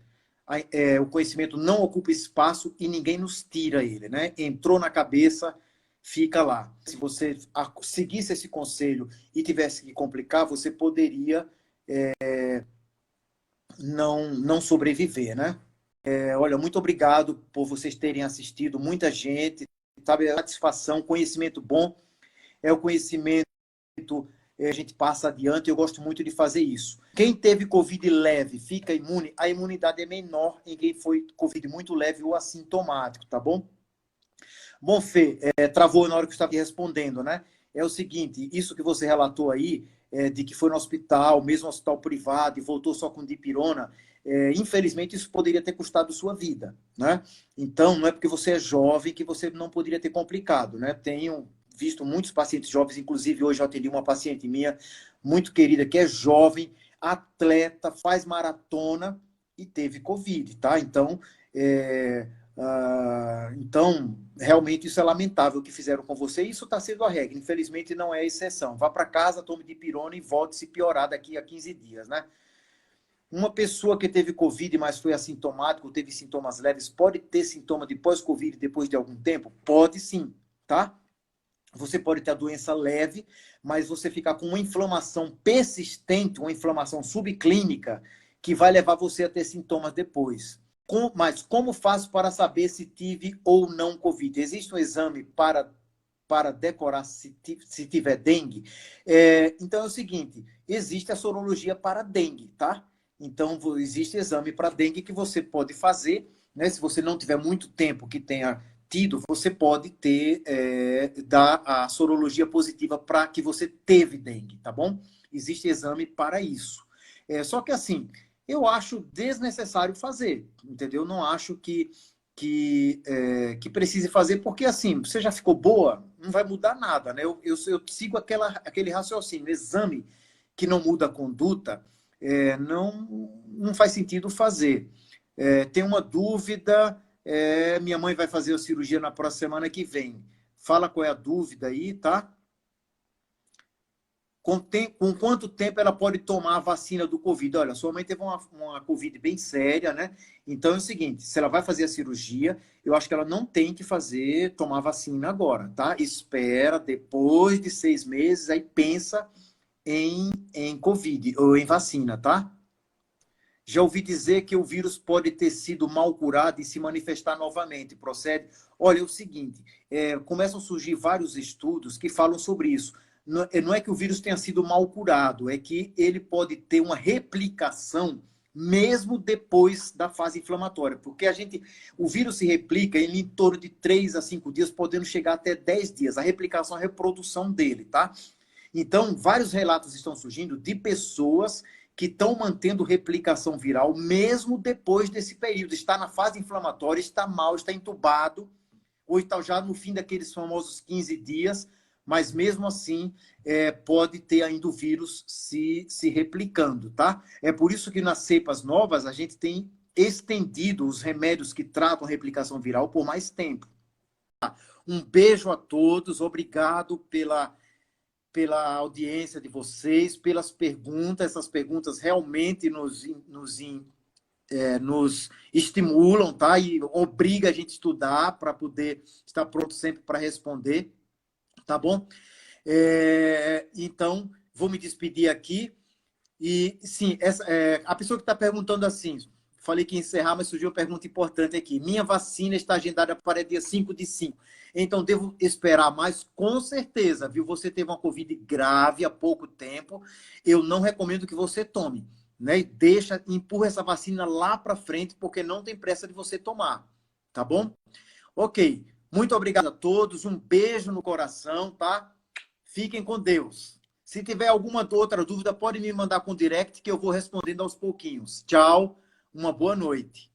o conhecimento não ocupa espaço e ninguém nos tira ele, né? Entrou na cabeça, fica lá. Se você seguisse esse conselho e tivesse que complicar, você poderia não sobreviver, né? Olha, muito obrigado por vocês terem assistido, muita gente, sabe, a satisfação, conhecimento bom é o conhecimento a gente passa adiante, eu gosto muito de fazer isso. Quem teve Covid leve fica imune, a imunidade é menor em quem foi Covid muito leve ou assintomático, tá bom? Bom, Fê, travou na hora que eu estava aqui respondendo, né? É o seguinte, isso que você relatou aí, de que foi no hospital, mesmo hospital privado, e voltou só com dipirona, infelizmente isso poderia ter custado sua vida, né? Então, não é porque você é jovem que você não poderia ter complicado, né? Tenho visto muitos pacientes jovens, inclusive hoje eu atendi uma paciente minha, muito querida, que é jovem, atleta, faz maratona e teve Covid, tá? Então, realmente isso é lamentável o que fizeram com você. Isso está sendo a regra. Infelizmente, não é a exceção. Vá para casa, tome dipirona e volte se piorar daqui a 15 dias, né? Uma pessoa que teve Covid, mas foi assintomático, teve sintomas leves, pode ter sintoma de pós-Covid depois de algum tempo? Pode sim, tá? Você pode ter a doença leve, mas você ficar com uma inflamação persistente, uma inflamação subclínica, que vai levar você a ter sintomas depois. Mas como faço para saber se tive ou não Covid? Existe um exame para decorar se tiver dengue? Então é o seguinte, existe a sorologia para dengue, tá? Então existe exame para dengue que você pode fazer, né? Se você não tiver muito tempo que tenha tido, você pode dar a sorologia positiva para que você teve dengue, tá bom? Existe exame para isso. Só que assim, eu acho desnecessário fazer, entendeu? Não acho que precise fazer, porque assim, você já ficou boa, não vai mudar nada, né? Eu sigo aquele raciocínio, exame que não muda a conduta, não faz sentido fazer. Tem uma dúvida, minha mãe vai fazer a cirurgia na próxima semana que vem. Fala qual é a dúvida aí, tá? Com quanto tempo ela pode tomar a vacina do Covid? Olha, sua mãe teve uma Covid bem séria, né? Então é o seguinte, se ela vai fazer a cirurgia, eu acho que ela não tem que tomar vacina agora, tá? Espera depois de 6 meses, aí pensa em Covid ou em vacina, tá? Já ouvi dizer que o vírus pode ter sido mal curado e se manifestar novamente. Procede? Olha, é o seguinte, começam a surgir vários estudos que falam sobre isso. Não é que o vírus tenha sido mal curado, é que ele pode ter uma replicação mesmo depois da fase inflamatória. Porque o vírus se replica em torno de 3 a 5 dias, podendo chegar até 10 dias. A replicação, a reprodução dele, tá? Então, vários relatos estão surgindo de pessoas que estão mantendo replicação viral mesmo depois desse período. Está na fase inflamatória, está mal, está entubado, ou está já no fim daqueles famosos 15 dias, mas mesmo assim pode ter ainda o vírus se replicando, tá? É por isso que nas cepas novas a gente tem estendido os remédios que tratam a replicação viral por mais tempo. Um beijo a todos, obrigado pela audiência de vocês, pelas perguntas. Essas perguntas realmente nos estimulam, tá? E obriga a gente a estudar para poder estar pronto sempre para responder, tá bom? Então, vou me despedir aqui. E, sim, a pessoa que está perguntando assim, falei que ia encerrar, mas surgiu uma pergunta importante aqui. Minha vacina está agendada para dia 5/5. Então, devo esperar mais? Com certeza, viu? Você teve uma Covid grave há pouco tempo. Eu não recomendo que você tome, né? Empurra essa vacina lá para frente, porque não tem pressa de você tomar, tá bom? Ok. Muito obrigado a todos. Um beijo no coração, tá? Fiquem com Deus. Se tiver alguma outra dúvida, pode me mandar com direct que eu vou respondendo aos pouquinhos. Tchau, uma boa noite.